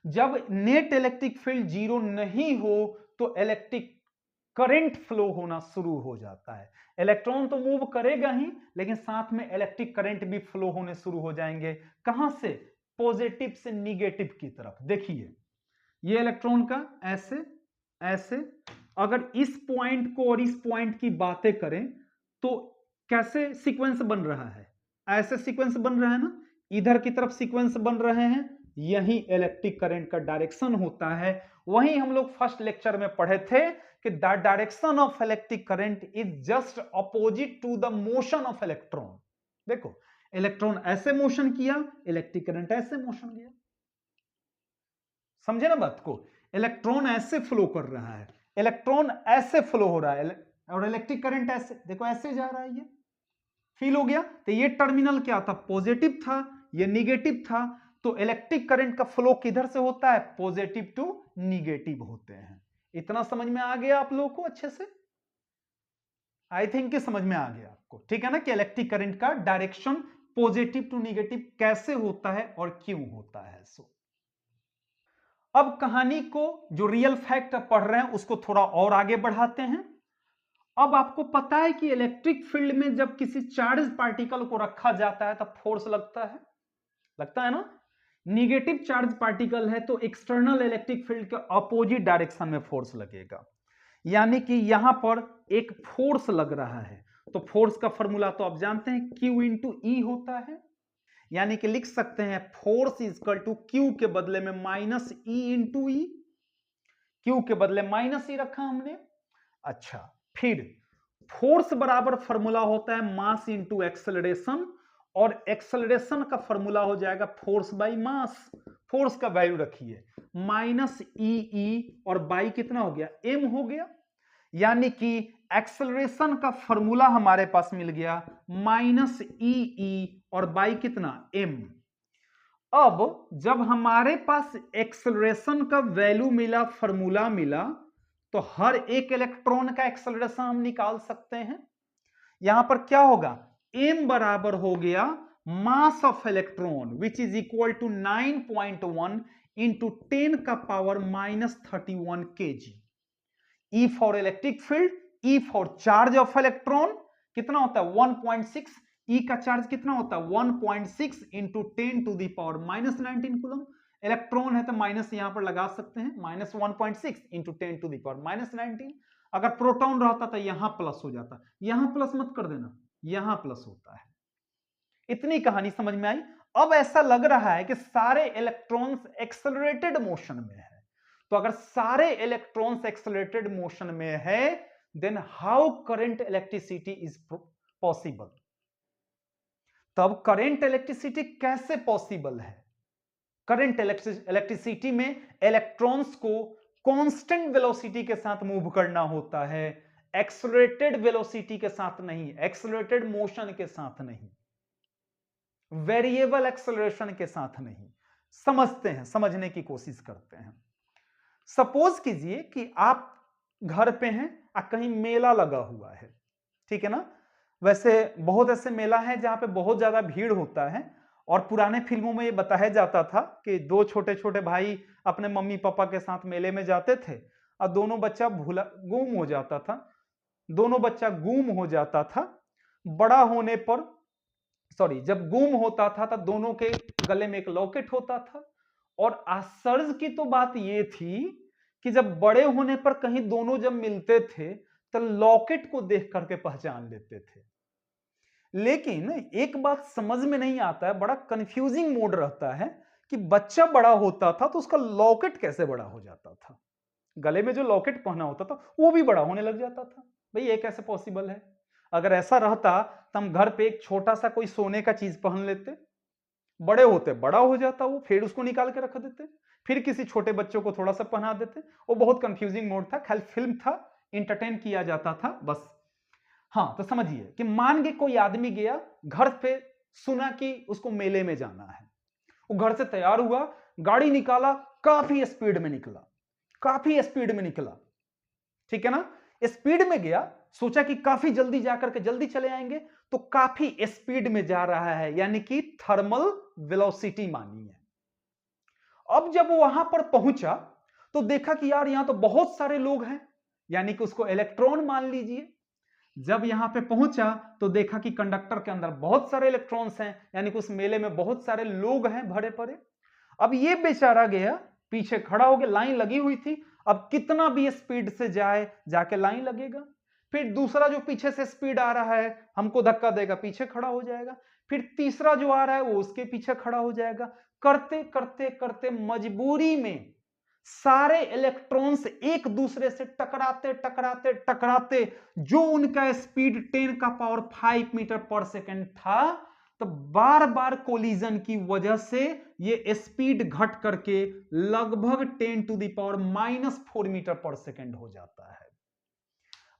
जब नेट इलेक्ट्रिक फील्ड जीरो नहीं हो तो इलेक्ट्रिक करंट फ्लो होना शुरू हो जाता है। इलेक्ट्रॉन तो मूव करेगा ही, लेकिन साथ में इलेक्ट्रिक करंट भी फ्लो होने शुरू हो जाएंगे। कहां से? पॉजिटिव से निगेटिव की तरफ। देखिए ये इलेक्ट्रॉन का ऐसे ऐसे, अगर इस पॉइंट को और इस पॉइंट की बातें करें तो कैसे सीक्वेंस बन रहा है? ऐसे सीक्वेंस बन रहा है ना, इधर की तरफ सीक्वेंस बन रहे हैं, यही इलेक्ट्रिक करंट का डायरेक्शन होता है। वहीं हम लोग फर्स्ट लेक्चर में पढ़े थे कि the direction of electric current is just opposite to the motion of electron. देखो इलेक्ट्रॉन ऐसे मोशन किया, इलेक्ट्रिक करंट ऐसे मोशन किया। समझे ना बात को? इलेक्ट्रॉन ऐसे फ्लो कर रहा है, इलेक्ट्रॉन ऐसे फ्लो हो रहा है, और इलेक्ट्रिक करंट ऐसे, देखो ऐसे जा रहा है। ये फील हो गया? तो ये टर्मिनल क्या था? पॉजिटिव था, ये निगेटिव था। तो इलेक्ट्रिक करंट का फ्लो किधर से होता है? पॉजिटिव टू निगेटिव होते हैं। इतना समझ में आ गया आप लोगों को अच्छे से? आई थिंक कि समझ में आ गया आपको, ठीक है ना, कि इलेक्ट्रिक करंट का डायरेक्शन पॉजिटिव टू निगेटिव कैसे होता है और क्यों होता है। सो अब कहानी को, जो रियल फैक्ट पढ़ रहे हैं उसको थोड़ा और आगे बढ़ाते हैं। अब आपको पता है कि इलेक्ट्रिक फील्ड में जब किसी चार्ज पार्टिकल को रखा जाता है तब फोर्स लगता है ना। निगेटिव चार्ज पार्टिकल है तो एक्सटर्नल इलेक्ट्रिक फील्ड के अपोजिट डायरेक्शन में फोर्स लगेगा, यानी कि यहां पर एक फोर्स लग रहा है। तो फोर्स का फॉर्मूला तो आप जानते हैं, Q इंटू E होता है, यानी कि लिख सकते हैं force is equal to Q के बदले में minus E into E। Q के बदले माइनस E रखा हमने। अच्छा, फिर फोर्स बराबर फॉर्मूला होता है मास इंटू एक्सेलरेशन, और एक्सेलरेशन का फॉर्मूला हो जाएगा फोर्स बाई मास। फोर्स का वैल्यू रखिए माइनस ई, और बाई कितना हो गया? m हो गया। यानी कि एक्सेलरेशन का फॉर्मूला हमारे पास मिल गया माइनस ई, और बाई कितना? m। अब जब हमारे पास एक्सेलरेशन का वैल्यू मिला, फॉर्मूला मिला, तो हर एक इलेक्ट्रॉन का एक्सेलरेशन हम निकाल सकते हैं। यहां पर क्या होगा? m बराबर हो गया mass of electron which is equal to 9.1 into 10 का power minus 31 kg। E for electric field, E for charge of electron कितना होता है? 1.6। E का चार्ज कितना होता है? 1.6 into 10 to the power minus 19 coulomb. Electron है तो माइनस यहां पर लगा सकते हैं, minus 1.6 into 10 to the power minus 19। अगर प्रोटॉन रहता तो यहां प्लस हो जाता, यहां प्लस मत कर देना, यहां प्लस होता है। इतनी कहानी समझ में आई? अब ऐसा लग रहा है कि सारे इलेक्ट्रॉन्स एक्सेलरेटेड मोशन में है। तो अगर सारे इलेक्ट्रॉन्स एक्सेलरेटेड मोशन में है, then how current electricity is possible? तब करंट इलेक्ट्रिसिटी कैसे पॉसिबल है? करंट इलेक्ट्रिसिटी में इलेक्ट्रॉन्स को कांस्टेंट वेलोसिटी के साथ मूव करना होता है, एक्सेलरेटेड वेलोसिटी के साथ नहीं, एक्सेलरेटेड मोशन के साथ नहीं, वेरिएबल एक्सेलरेशन के साथ नहीं। समझते हैं, समझने की कोशिश करते हैं। सपोज कीजिए कि आप घर पे हैं और कहीं मेला लगा हुआ है, ठीक है ना। वैसे बहुत ऐसे मेला है जहां पे बहुत ज्यादा भीड़ होता है, और पुराने फिल्मों में ये बताया जाता था कि दो छोटे छोटे भाई अपने मम्मी पापा के साथ मेले में जाते थे और दोनों बच्चा गुम हो जाता था। दोनों बच्चा गुम हो जाता था। बड़ा होने पर, सॉरी, जब गुम होता था तो दोनों के गले में एक लॉकेट होता था। और आश्चर्य की तो बात यह थी कि जब बड़े होने पर कहीं दोनों जब मिलते थे तो लॉकेट को देख करके पहचान लेते थे। लेकिन एक बात समझ में नहीं आता है, बड़ा कंफ्यूजिंग मोड रहता है कि बच्चा बड़ा होता था तो उसका लॉकेट कैसे बड़ा हो जाता था? गले में जो लॉकेट पहना होता था वो भी बड़ा होने लग जाता था। भाई ये कैसे पॉसिबल है? अगर ऐसा रहता तो हम घर पे एक छोटा सा कोई सोने का चीज पहन लेते, बड़े होते बड़ा हो जाता वो, फिर उसको निकाल के रख देते, फिर किसी छोटे बच्चों को थोड़ा सा पहना देते। वो बहुत कंफ्यूजिंग मोड था, खाली फिल्म था, इंटरटेन किया जाता था बस। हाँ, तो समझिए कि मान के कोई आदमी गया घर पे, सुना कि उसको मेले में जाना है, वो घर से तैयार हुआ, गाड़ी निकाला, काफी स्पीड में निकला, काफी स्पीड में निकला, ठीक है ना। स्पीड में गया, सोचा कि काफी जल्दी जाकर के जल्दी चले आएंगे, तो काफी स्पीड में जा रहा है, यानी कि थर्मल वेलोसिटी मानी है। अब जब वो वहां पर पहुंचा तो देखा कि यार यहां तो बहुत सारे लोग हैं, यानी कि उसको इलेक्ट्रॉन मान लीजिए। जब यहां पे पहुंचा तो देखा कि कंडक्टर के अंदर बहुत सारे इलेक्ट्रॉन्स हैं, यानी कि उस मेले में बहुत सारे लोग हैं भरे पड़े। अब ये बेचारा गया पीछे खड़ा हो गया, लाइन लगी हुई थी। अब कितना भी स्पीड से जाए जाके लाइन लगेगा, फिर दूसरा जो पीछे से स्पीड आ रहा है हमको धक्का देगा, पीछे खड़ा हो जाएगा, फिर तीसरा जो आ रहा है वो उसके पीछे खड़ा हो जाएगा। करते करते करते मजबूरी में सारे इलेक्ट्रॉन्स एक दूसरे से टकराते टकराते टकराते, जो उनका स्पीड 10 का पावर 5 मीटर पर सेकेंड था, तो बार बार कोलिजन की वजह से ये स्पीड घट करके लगभग 10 टू द पावर -4 मीटर पर सेकेंड हो जाता है।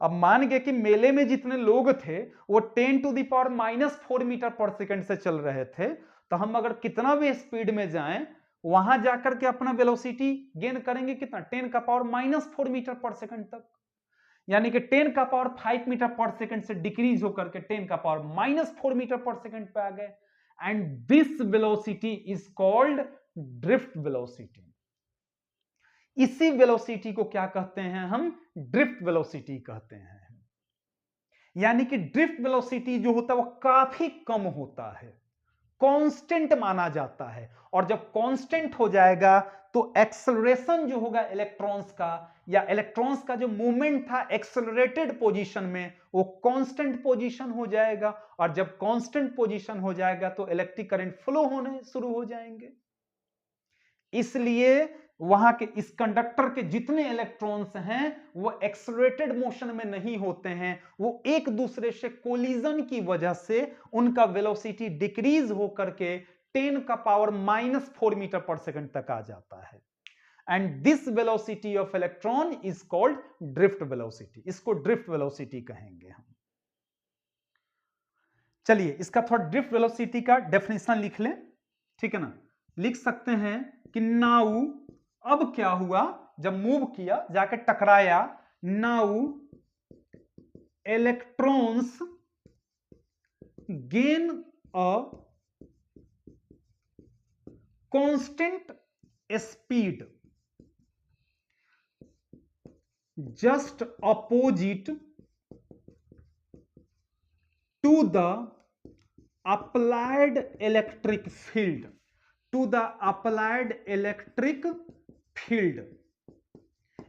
अब मान गए कि मेले में जितने लोग थे वो 10 टू द पावर -4 मीटर पर सेकेंड से चल रहे थे, तो हम अगर कितना भी स्पीड में जाएं वहां जाकर के अपना वेलोसिटी गेन करेंगे कितना, 10 का पावर -4 मीटर पर सेकेंड तक, यानी कि 10 का पावर 5 मीटर पर सेकेंड से डिक्रीज होकर के 10 का पावर -4 मीटर पर सेकेंड पे आ गए। And this velocity is called drift velocity. इसी वेलोसिटी को क्या कहते हैं हम, ड्रिफ्ट वेलोसिटी कहते हैं। यानी कि ड्रिफ्ट वेलोसिटी जो होता है वो काफी कम होता है, कांस्टेंट माना जाता है। और जब कांस्टेंट हो जाएगा तो एक्सेलरेशन जो होगा इलेक्ट्रॉन्स का, या इलेक्ट्रॉन्स का जो मूवमेंट था एक्सेलरेटेड पोजीशन में, वो कांस्टेंट पोजीशन हो जाएगा। और जब कांस्टेंट पोजीशन हो जाएगा तो इलेक्ट्रिक करंट फ्लो होने शुरू हो जाएंगे। इसलिए वहां के इस कंडक्टर के जितने इलेक्ट्रॉन्स हैं वो एक्सेलरेटेड मोशन में नहीं होते हैं, वो एक दूसरे से कोलिजन की वजह से उनका वेलोसिटी डिक्रीज होकर के 10 का पावर -4 मीटर पर सेकंड तक आ जाता है। And this velocity of electron is called drift velocity. इसको ड्रिफ्ट वेलोसिटी कहेंगे हम। चलिए इसका थोड़ा ड्रिफ्ट वेलोसिटी का डेफिनेशन लिख लें, ठीक है ना। लिख सकते हैं कि नाउ, अब क्या हुआ, जब मूव किया जाके टकराया, now electrons gain a constant speed just opposite to the applied electric field, to the applied electric field।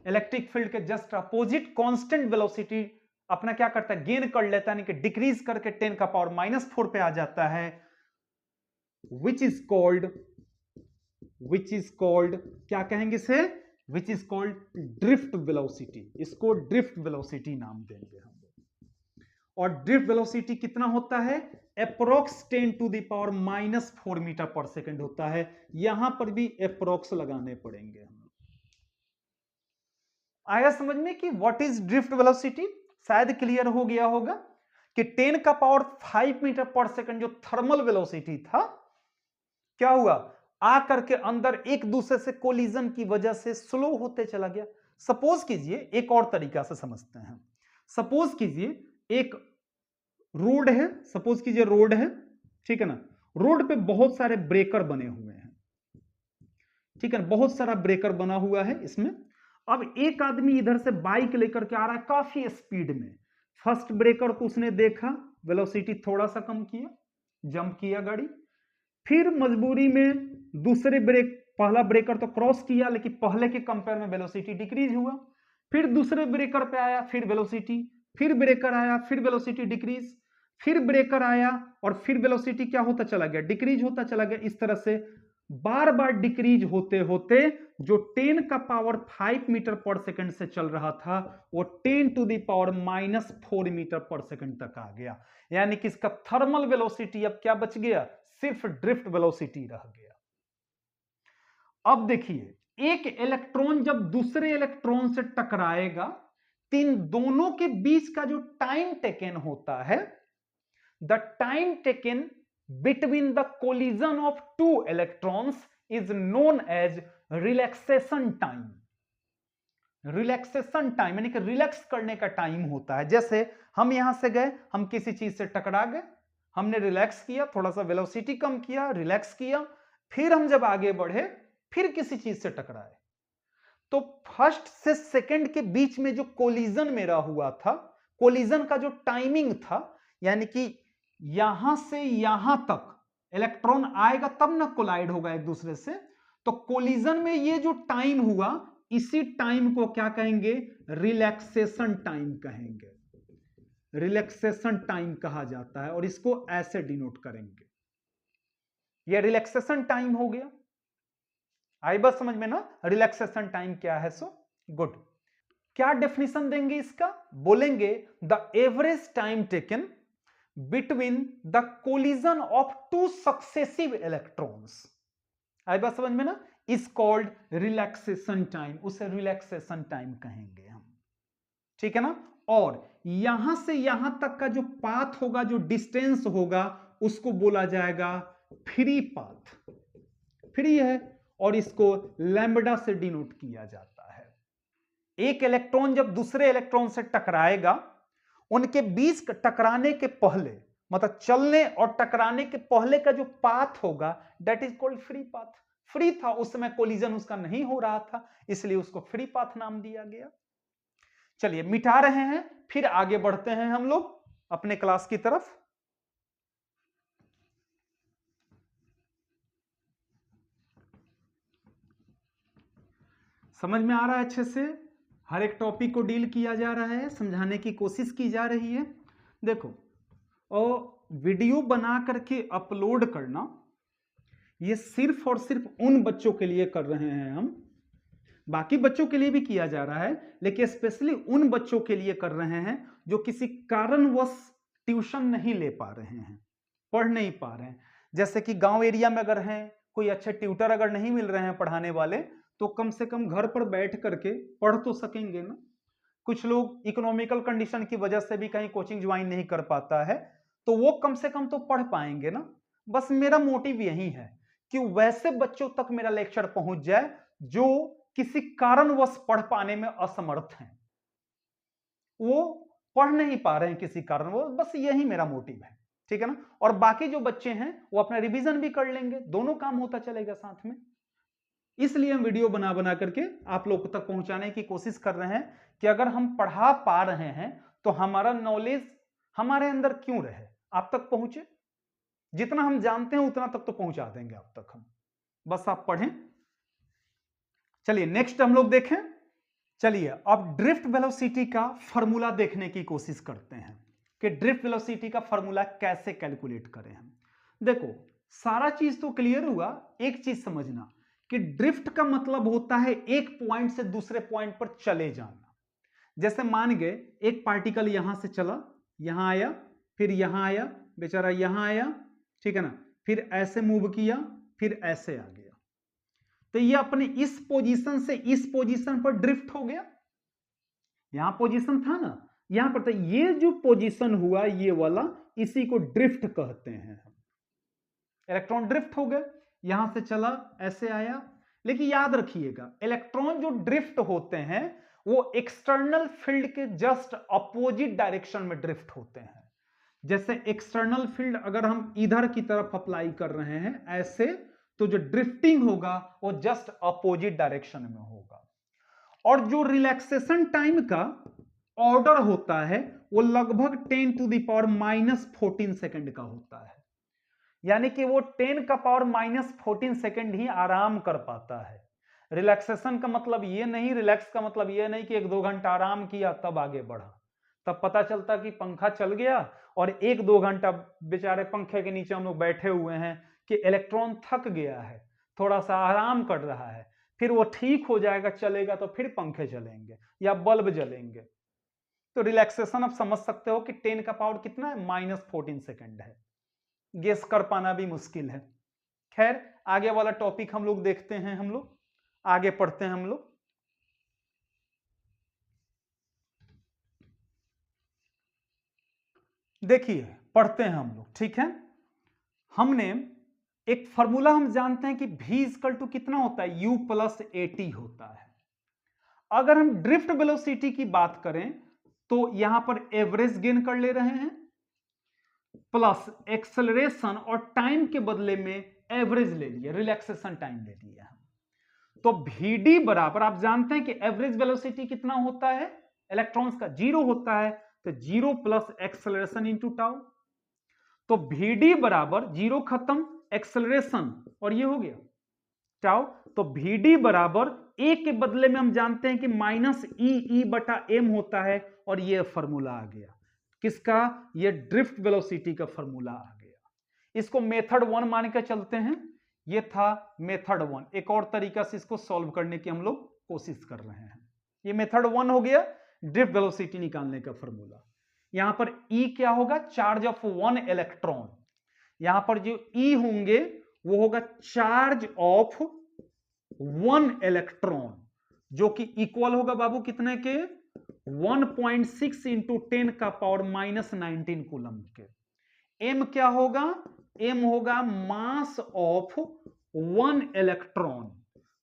Electric field के जस्ट अपोजिट कांस्टेंट वेलोसिटी अपना क्या करता है, गेन कर लेता है, यानी कि डिक्रीज करके 10 का पावर -4 पे आ जाता है। विच इज कॉल्ड क्या कहेंगे इसे, which is called drift velocity. इसको ड्रिफ्ट वेलोसिटी नाम देंगे हम। और ड्रिफ्ट वेलोसिटी कितना होता है, approx 10 to the power -4 metre पर सेकेंड होता है। यहां पर भी अप्रोक्स लगाने पड़ेंगे हम। आया समझ में कि व्हाट इज ड्रिफ्ट वेलोसिटी, शायद क्लियर हो गया होगा कि 10 का पावर 5 मीटर पर सेकेंड जो थर्मल वेलोसिटी था, क्या हुआ, आकर के अंदर एक दूसरे से कोलिजन की वजह से स्लो होते चला गया। सपोज कीजिए, एक और तरीका से समझते हैं। सपोज कीजिए एक रोड है, सपोज कीजिए रोड है, ठीक है ना। रोड पे बहुत सारे ब्रेकर बने हुए हैं, ठीक है ना, बहुत सारा ब्रेकर बना हुआ है इसमें। अब एक आदमी इधर से बाइक लेकर के आ रहा है काफी स्पीड में। फर्स्ट ब्रेकर को उसने देखा, वेलोसिटी थोड़ा सा कम किया, जंप किया गाड़ी। फिर मजबूरी में दूसरे ब्रेक, पहला ब्रेकर तो क्रॉस किया लेकिन पहले के कंपेयर में वेलोसिटी डिक्रीज हुआ। फिर दूसरे ब्रेकर पे आया, फिर वेलोसिटी, फिर ब्रेकर आया, फिर वेलोसिटी डिक्रीज, फिर ब्रेकर आया और फिर वेलोसिटी क्या होता चला गया, डिक्रीज होता चला गया। इस तरह से बार बार डिक्रीज होते होते जो 10 का पावर 5 मीटर पर सेकंड से चल रहा था वो 10 टू द पावर -4 मीटर पर सेकंड तक आ गया। यानी कि इसका थर्मल वेलोसिटी अब क्या बच गया, सिर्फ ड्रिफ्ट वेलोसिटी रह गया। अब देखिए, एक इलेक्ट्रॉन जब दूसरे इलेक्ट्रॉन से टकराएगा, तीन दोनों के बीच का जो टाइम टेकन होता है, the time taken between the collision of two electrons is known as relaxation time। Relaxation time यानी कि रिलैक्स करने का टाइम होता है। जैसे हम यहां से गए, हम किसी चीज से टकरा गए, हमने रिलैक्स किया, थोड़ा सा वेलोसिटी कम किया, रिलैक्स किया, फिर हम जब आगे बढ़े फिर किसी चीज से टकराए, तो फर्स्ट से सेकंड के बीच में जो कोलिजन मेरा हुआ था, कोलिजन का जो टाइमिंग था, यानी कि यहां से यहां तक इलेक्ट्रॉन आएगा तब ना कोलाइड होगा एक दूसरे से, तो कोलिजन में ये जो टाइम हुआ, इसी टाइम को क्या कहेंगे? रिलैक्सेशन टाइम कहेंगे। रिलैक्सेशन टाइम कहा जाता है और इसको ऐसे डिनोट करेंगे। ये रिलैक्सेशन टाइम हो गया। आई बस समझ में ना रिलैक्सेशन टाइम क्या है? So good. क्या डेफिनेशन देंगे इसका? बोलेंगे the average time taken between the collision of two successive electrons. आई बात समझ में ना? Is called relaxation time. उसे रिलैक्सेशन टाइम कहेंगे हम, ठीक है ना? और यहां से यहां तक का जो पाथ होगा, जो डिस्टेंस होगा, उसको बोला जाएगा फ्री पाथ। फ्री है और इसको लैम्बडा से डिनोट किया जाता है। एक इलेक्ट्रॉन जब दूसरे इलेक्ट्रॉन से टकराएगा, उनके बीच टकराने के पहले, मतलब चलने और टकराने के पहले का जो पाथ होगा, that is called free path. Free था, उस समय कोलिजन उसका नहीं हो रहा था, इसलिए उसको फ्री पाथ नाम दिया गया। चलिए मिटा रहे हैं, फिर आगे बढ़ते हैं हम लोग अपने क्लास की तरफ। समझ में आ रहा है अच्छे से? हर एक टॉपिक को डील किया जा रहा है, समझाने की कोशिश की जा रही है। देखो, और वीडियो बना करके अपलोड करना, ये सिर्फ और सिर्फ उन बच्चों के लिए कर रहे हैं हम। बाकी बच्चों के लिए भी किया जा रहा है, लेकिन स्पेशली उन बच्चों के लिए कर रहे हैं जो किसी कारणवश ट्यूशन नहीं ले पा रहे हैं, पढ़ नहीं पा रहे हैं। जैसे कि गांव एरिया में अगर हैं, कोई अच्छे ट्यूटर अगर नहीं मिल रहे हैं पढ़ाने वाले, तो कम से कम घर पर बैठ करके पढ़ तो सकेंगे ना। कुछ लोग इकोनॉमिकल कंडीशन की वजह से भी कहीं कोचिंग ज्वाइन नहीं कर पाता है, तो वो कम से कम तो पढ़ पाएंगे ना। बस मेरा मोटिव यही है कि वैसे बच्चों तक मेरा लेक्चर पहुंच जाए जो किसी कारणवश पढ़ पाने में असमर्थ हैं, वो पढ़ नहीं पा रहे हैं किसी कारण, वो बस यही मेरा मोटिव है, ठीक है ना? और बाकी जो बच्चे हैं वो अपना रिवीजन भी कर लेंगे, दोनों काम होता चलेगा साथ में। इसलिए हम वीडियो बना बना करके आप लोगों तक पहुंचाने की कोशिश कर रहे हैं कि अगर हम पढ़ा पा रहे हैं तो हमारा नॉलेज हमारे अंदर क्यों रहे, आप तक पहुंचे। जितना हम जानते हैं उतना तक तो पहुंचा देंगे आप तक हम, बस आप पढ़ें। चलिए नेक्स्ट हम लोग देखें। चलिए अब ड्रिफ्ट वेलोसिटी का फॉर्मूला देखने की कोशिश करते हैं कि ड्रिफ्ट वेलोसिटी का फॉर्मूला कैसे कैलकुलेट करें हम। देखो सारा चीज तो क्लियर हुआ, एक चीज समझना कि ड्रिफ्ट का मतलब होता है एक पॉइंट से दूसरे पॉइंट पर चले जाना। जैसे मान गए एक पार्टिकल यहां से चला, यहां आया, फिर यहां आया, बेचारा यहां आया, ठीक है ना, फिर ऐसे मूव किया, फिर ऐसे आ गया, तो ये अपने इस पोजीशन से इस पोजीशन पर ड्रिफ्ट हो गया। यहां पोजीशन था ना, यहां पर, तो ये जो पोजीशन हुआ ये वाला, इसी को ड्रिफ्ट कहते हैं हम। इलेक्ट्रॉन ड्रिफ्ट हो गए, यहां से चला, ऐसे आया। लेकिन याद रखिएगा इलेक्ट्रॉन जो ड्रिफ्ट होते हैं वो एक्सटर्नल फील्ड के जस्ट अपोजिट डायरेक्शन में ड्रिफ्ट होते हैं। जैसे एक्सटर्नल फील्ड अगर हम इधर की तरफ अप्लाई कर रहे हैं ऐसे, तो जो ड्रिफ्टिंग होगा वो जस्ट अपोजिट डायरेक्शन में होगा। और जो रिलैक्सेशन टाइम का ऑर्डर होता है वो लगभग 10 टू द पावर -14 सेकंड का होता है। यानी कि वो 10 का पावर -14 सेकंड ही आराम कर पाता है। रिलैक्सेशन का मतलब ये नहीं, रिलैक्स का मतलब ये नहीं कि 1-2 घंटा आराम किया तब आगे बढ़ा, तब पता चलता कि पंखा चल गया और 1-2 घंटा बेचारे पंखे के नीचे हम लोग बैठे हुए हैं कि इलेक्ट्रॉन थक गया है, थोड़ा सा आराम कर रहा है, फिर वो ठीक हो जाएगा, चलेगा तो फिर पंखे चलेंगे या बल्ब जलेंगे। तो रिलैक्सेशन आप समझ सकते हो कि 10 का पावर कितना है, -14 सेकंड है। गेस कर पाना भी मुश्किल है। खैर आगे वाला टॉपिक हम लोग देखते हैं, हम लोग आगे पढ़ते हैं हम लोग। देखिए पढ़ते हैं हम लोग, ठीक है। हमने एक फॉर्मूला हम जानते हैं कि v इक्वल टू कितना होता है, u प्लस at होता है। अगर हम ड्रिफ्ट वेलोसिटी की बात करें तो यहां पर एवरेज गेन कर ले रहे हैं प्लस एक्सेलरेशन, और टाइम के बदले में एवरेज ले लिया, रिलैक्सेशन टाइम ले लिया। तो Vd बराबर, आप जानते हैं कि एवरेज वेलोसिटी कितना होता है इलेक्ट्रॉन्स का, 0 होता है, तो 0 प्लस एक्सेलरेशन इंटू टाउ। तो Vd बराबर 0 खत्म, एक्सेलरेशन और ये हो गया टाउ। तो Vd बराबर a के बदले में हम जानते हैं कि माइनस ई बटा m होता है, और ये फॉर्मूला आ गया किसका, ये ड्रिफ्ट वेलोसिटी का फॉर्मूला आ गया। इसको मेथड 1 मान के चलते हैं, ये था मेथड 1। एक और तरीका से इसको सॉल्व करने की हम लोग कोशिश कर रहे हैं। ये मेथड 1 हो गया, ड्रिफ्ट वेलोसिटी निकालने का फॉर्मूला। यहां पर E क्या होगा, चार्ज ऑफ 1 इलेक्ट्रॉन। यहां पर जो E होंगे वो होगा चार्ज ऑफ 1 इलेक्ट्रॉन, जो कि इक्वल होगा बाबू कितने के, 1.6 इंटू 10 का पावर माइनस 19 कूलम के। M क्या होगा, M होगा मास ऑफ 1 इलेक्ट्रॉन,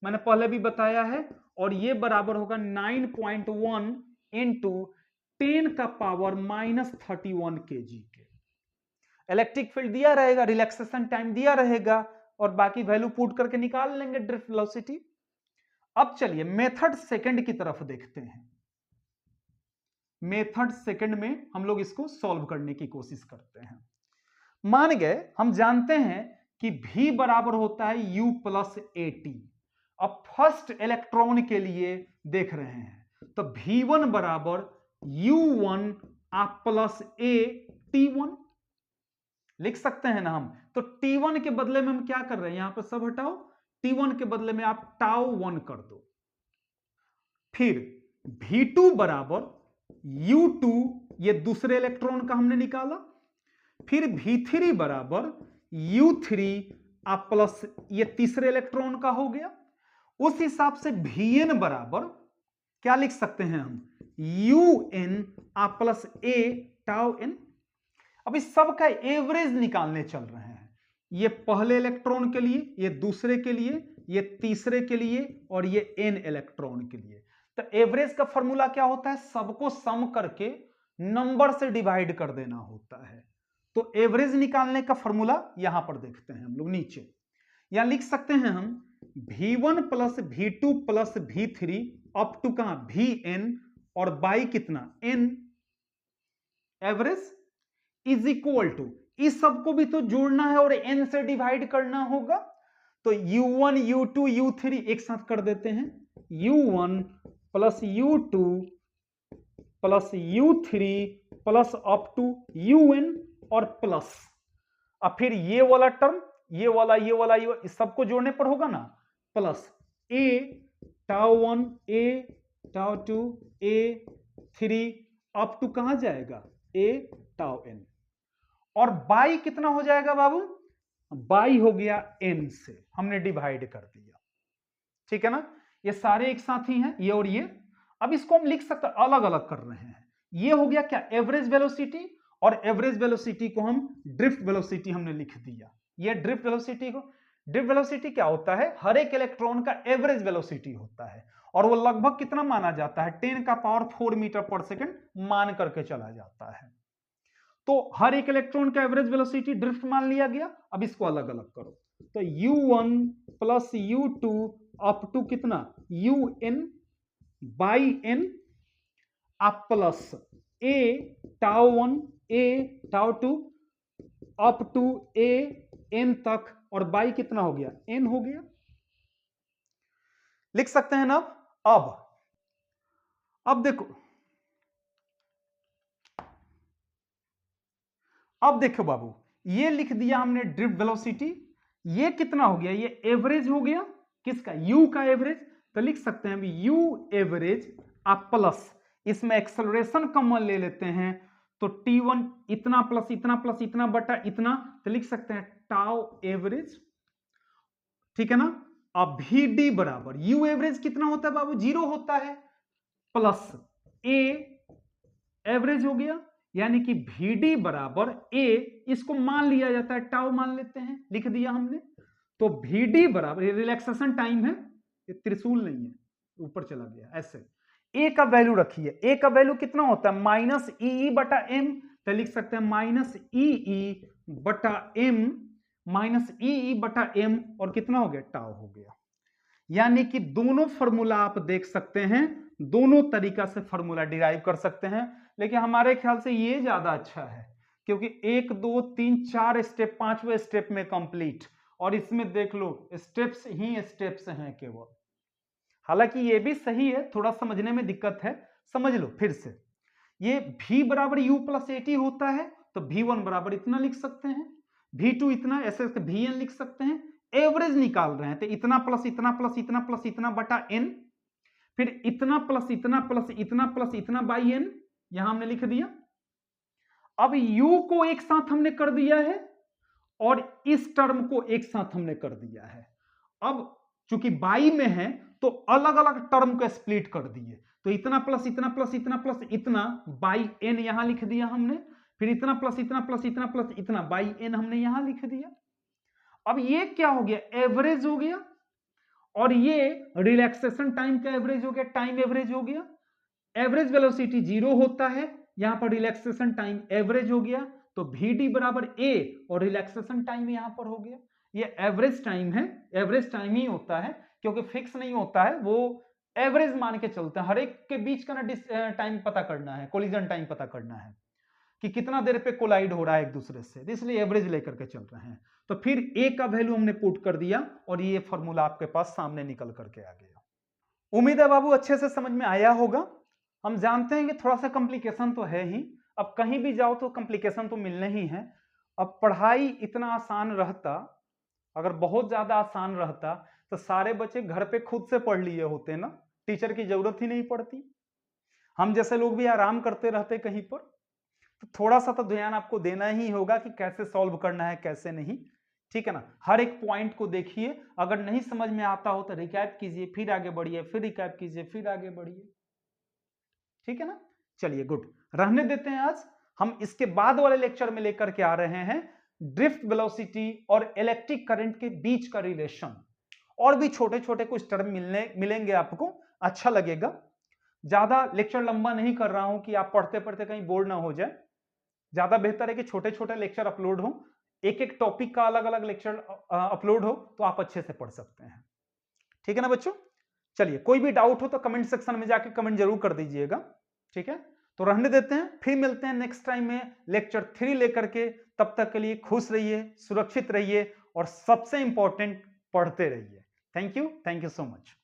मैंने पहले भी बताया है, और ये बराबर होगा 9.1 इंटू 10 का पावर माइनस 31 kg के। इलेक्ट्रिक फील्ड दिया रहेगा, रिलैक्सेशन टाइम दिया रहेगा, और बाकी वैल्यू पुट करके निकाल लेंगे ड्रिफ्ट वेलोसिटी। अब चलिए मेथड सेकंड की तरफ देखते हैं। मेथड सेकंड में हम लोग इसको सॉल्व करने की कोशिश करते हैं। मान गए हम जानते हैं कि V बराबर होता है U प्लस AT। अब फर्स्ट इलेक्ट्रॉन के लिए देख रहे हैं, तो V1 बराबर U1 प्लस A T1 लिख सकते हैं ना हम। तो T1 के बदले में हम क्या कर रहे हैं, यहां पर सब हटाओ, T1 के बदले में आप टाउ 1 कर दो। फिर V2 बराबर U2, ये दूसरे इलेक्ट्रॉन का हमने निकाला। फिर V3 बराबर U3 प्लस ये तीसरे इलेक्ट्रॉन का हो गया। उस हिसाब से Vn बराबर क्या लिख सकते हैं हम, UN plus A tau n। अब इस सब का एवरेज निकालने चल रहे हैं, ये पहले इलेक्ट्रॉन के लिए, ये दूसरे के लिए, ये तीसरे के लिए, और ये n इलेक्ट्रॉन के लिए। तो एवरेज का फॉर्मूला क्या होता है, सबको सम करके नंबर से डिवाइड कर देना होता है। तो एवरेज निकालने का फॉर्मूला यहां पर देखते हैं हम लोग नीचे, यहां लिख सकते हैं हम V1 plus V2 plus V3 up to कहां Vn, और बाई कितना n, average is equal to, इस सबको भी तो जोड़ना है और n से डिवाइड करना होगा। तो U1 U2 U3 एक साथ कर देते हैं, U1 plus U2 plus U3 plus up to UN, और प्लस अब फिर ये वाला टर्म, ये वाला इस सबको जोड़ने पर होगा ना, plus A tau 1 A tau 2 A 3 up to कहां जाएगा A टाउ n, और बाई कितना हो जाएगा बाबू, बाई हो गया n से, हमने डिवाइड कर दिया, ठीक है ना। ये सारे एक साथ ही हैं, ये और ये। अब इसको हम लिख सकते हैं, अलग अलग कर रहे हैं। ये हो गया क्या, एवरेज वेलोसिटी, और एवरेज वेलोसिटी को हम ड्रिफ्ट वेलोसिटी हमने लिख दिया। ये ड्रिफ्ट वेलोसिटी को, ड्रिफ्ट वेलोसिटी क्या होता है, हर एक इलेक्ट्रॉन का एवरेज वेलोसिटी होता है, और वो लगभग कितना माना जाता है, 10 का पावर 4 मीटर पर सेकंड मान करके चला जाता है। तो हर एक इलेक्ट्रॉन का एवरेज वेलोसिटी ड्रिफ्ट मान लिया गया। अब इसको अलग अलग करो, तो U1 plus U2 up to कितना UN बाई n, आप plus A tau 1 A tau 2 up to A n तक, और बाई कितना हो गया n हो गया, लिख सकते हैं ना। अब देखो, अब देखो बाबू, ये लिख दिया हमने ड्रिफ्ट वेलोसिटी। ये कितना हो गया, ये एवरेज हो गया किसका, U का एवरेज। तो लिख सकते हैं U एवरेज प्लस, इसमें एक्सेलरेशन कॉमन ले लेते हैं, तो T1 इतना प्लस इतना प्लस इतना बटा इतना, तो लिख सकते हैं टाउ एवरेज, ठीक है ना। अब Vd बराबर U एवरेज कितना होता है बाबू, 0 होता है, प्लस A एवरेज हो गया, यानी कि Vd बराबर A, इसको मान लिया जाता है, टाउ मान लेते हैं, लिख दिया हमने। तो Vd बराबर, रिलैक्सेशन टाइम है, ये त्रिशूल नहीं है, ऊपर चला गया ऐसे। A का वैल्यू रखिए, A का वैल्यू कितना होता है, माइनस ई बटा m, तो लिख सकते हैं माइनस ई बटा m, माइनस ई बटा m, और कितना हो गया, टाउ हो गया। यानी कि दोनों फॉर्मूला आप देख सकते हैं, दोनों तरीका से फॉर्मूला डिराइव कर सकते हैं, लेकिन हमारे ख्याल से ये ज्यादा अच्छा है क्योंकि 1 2 3 4 स्टेप, 5वें स्टेप में कंप्लीट, और इसमें देख लो स्टेप्स ही स्टेप्स हैं केवल। हालांकि ये भी सही है, थोड़ा समझने में दिक्कत है, समझ लो फिर से। ये v बराबर u प्लस एटी होता है तो v1 बराबर इतना लिख सकते हैं, v2 इतना, ऐसे vn लिख सकते हैं। एवरेज निकाल रहे हैं तो इतना प्लस इतना प्लस इतना प्लस इतना बटा n, फिर इतना प्लस इतना प्लस इतना प्लस इतना बाई n, यहां हमने लिख दिया। अब u को एक साथ हमने कर दिया है और इस टर्म को एक साथ हमने कर दिया है। अब चूंकि बाई में है तो अलग अलग टर्म को स्प्लिट कर दिए, तो इतना प्लस इतना प्लस इतना प्लस इतना बाई n यहां लिख दिया हमने, फिर इतना प्लस इतना प्लस इतना प्लस इतना बाई n हमने यहां लिख दिया। अब ये क्या हो गया, एवरेज हो गया, और ये रिलैक्सेशन टाइम का एवरेज हो गया, टाइम एवरेज हो गया। एवरेज वेलोसिटी 0 होता है, यहां पर रिलैक्सेशन टाइम एवरेज हो गया, तो vd बराबर a और रिलैक्सेशन टाइम यहां पर हो गया। ये एवरेज टाइम है, एवरेज टाइम ही होता है क्योंकि फिक्स नहीं होता है, वो एवरेज मान के चलते हैं। हर एक के बीच का ना टाइम पता करना है, कोलिजन टाइम पता करना है कि कितना देर पे कोलाइड हो रहा है एक दूसरे से, इसलिए एवरेज लेकर के चल रहे हैं। तो फिर a का वैल्यू हमने पुट कर दिया और ये फॉर्मूला आपके पास सामने निकल करके आ गया। उम्मीद है बाबू अच्छे से समझ में आया होगा। हम जानते हैं कि थोड़ा सा कॉम्प्लिकेशन तो है ही, अब कहीं भी जाओ तो कॉम्प्लिकेशन तो मिलने ही है। अब पढ़ाई इतना आसान रहता, अगर बहुत ज्यादा आसान रहता तो सारे बच्चे घर पे खुद से पढ़ लिए होते ना, टीचर की जरूरत ही नहीं पड़ती। हम जैसे लोग भी आराम करते रहते कहीं पर, तो थोड़ा सा तो ध्यान आपको देना ही होगा कि कैसे सॉल्व करना है कैसे नहीं, ठीक है ना। हर एक पॉइंट को देखिए, अगर नहीं समझ में आता हो तो रिकैप कीजिए, फिर आगे बढ़िए, फिर रिकैप कीजिए, फिर आगे बढ़िए, ठीक है ना। चलिए गुड, रहने देते हैं। आज हम इसके बाद वाले लेक्चर में लेकर के आ रहे हैं ड्रिफ्ट वेलोसिटी और इलेक्ट्रिक करंट के बीच का रिलेशन, और भी छोटे छोटे कुछ टर्म मिलेंगे आपको, अच्छा लगेगा। ज्यादा लेक्चर लंबा नहीं कर रहा हूं कि आप पढ़ते पढ़ते कहीं बोर ना हो जाए, ज्यादा बेहतर है कि छोटे छोटे लेक्चर अपलोड हो, एक एक टॉपिक का अलग अलग लेक्चर अपलोड हो तो आप अच्छे से पढ़ सकते हैं, ठीक है ना बच्चों। चलिए, कोई भी डाउट हो तो कमेंट सेक्शन में जाके कमेंट जरूर कर दीजिएगा, ठीक है। तो रहने देते हैं, फिर मिलते हैं नेक्स्ट टाइम में लेक्चर 3 लेकर के। तब तक के लिए खुश रहिए, सुरक्षित रहिए और सबसे इंपॉर्टेंट पढ़ते रहिए। Thank you so much.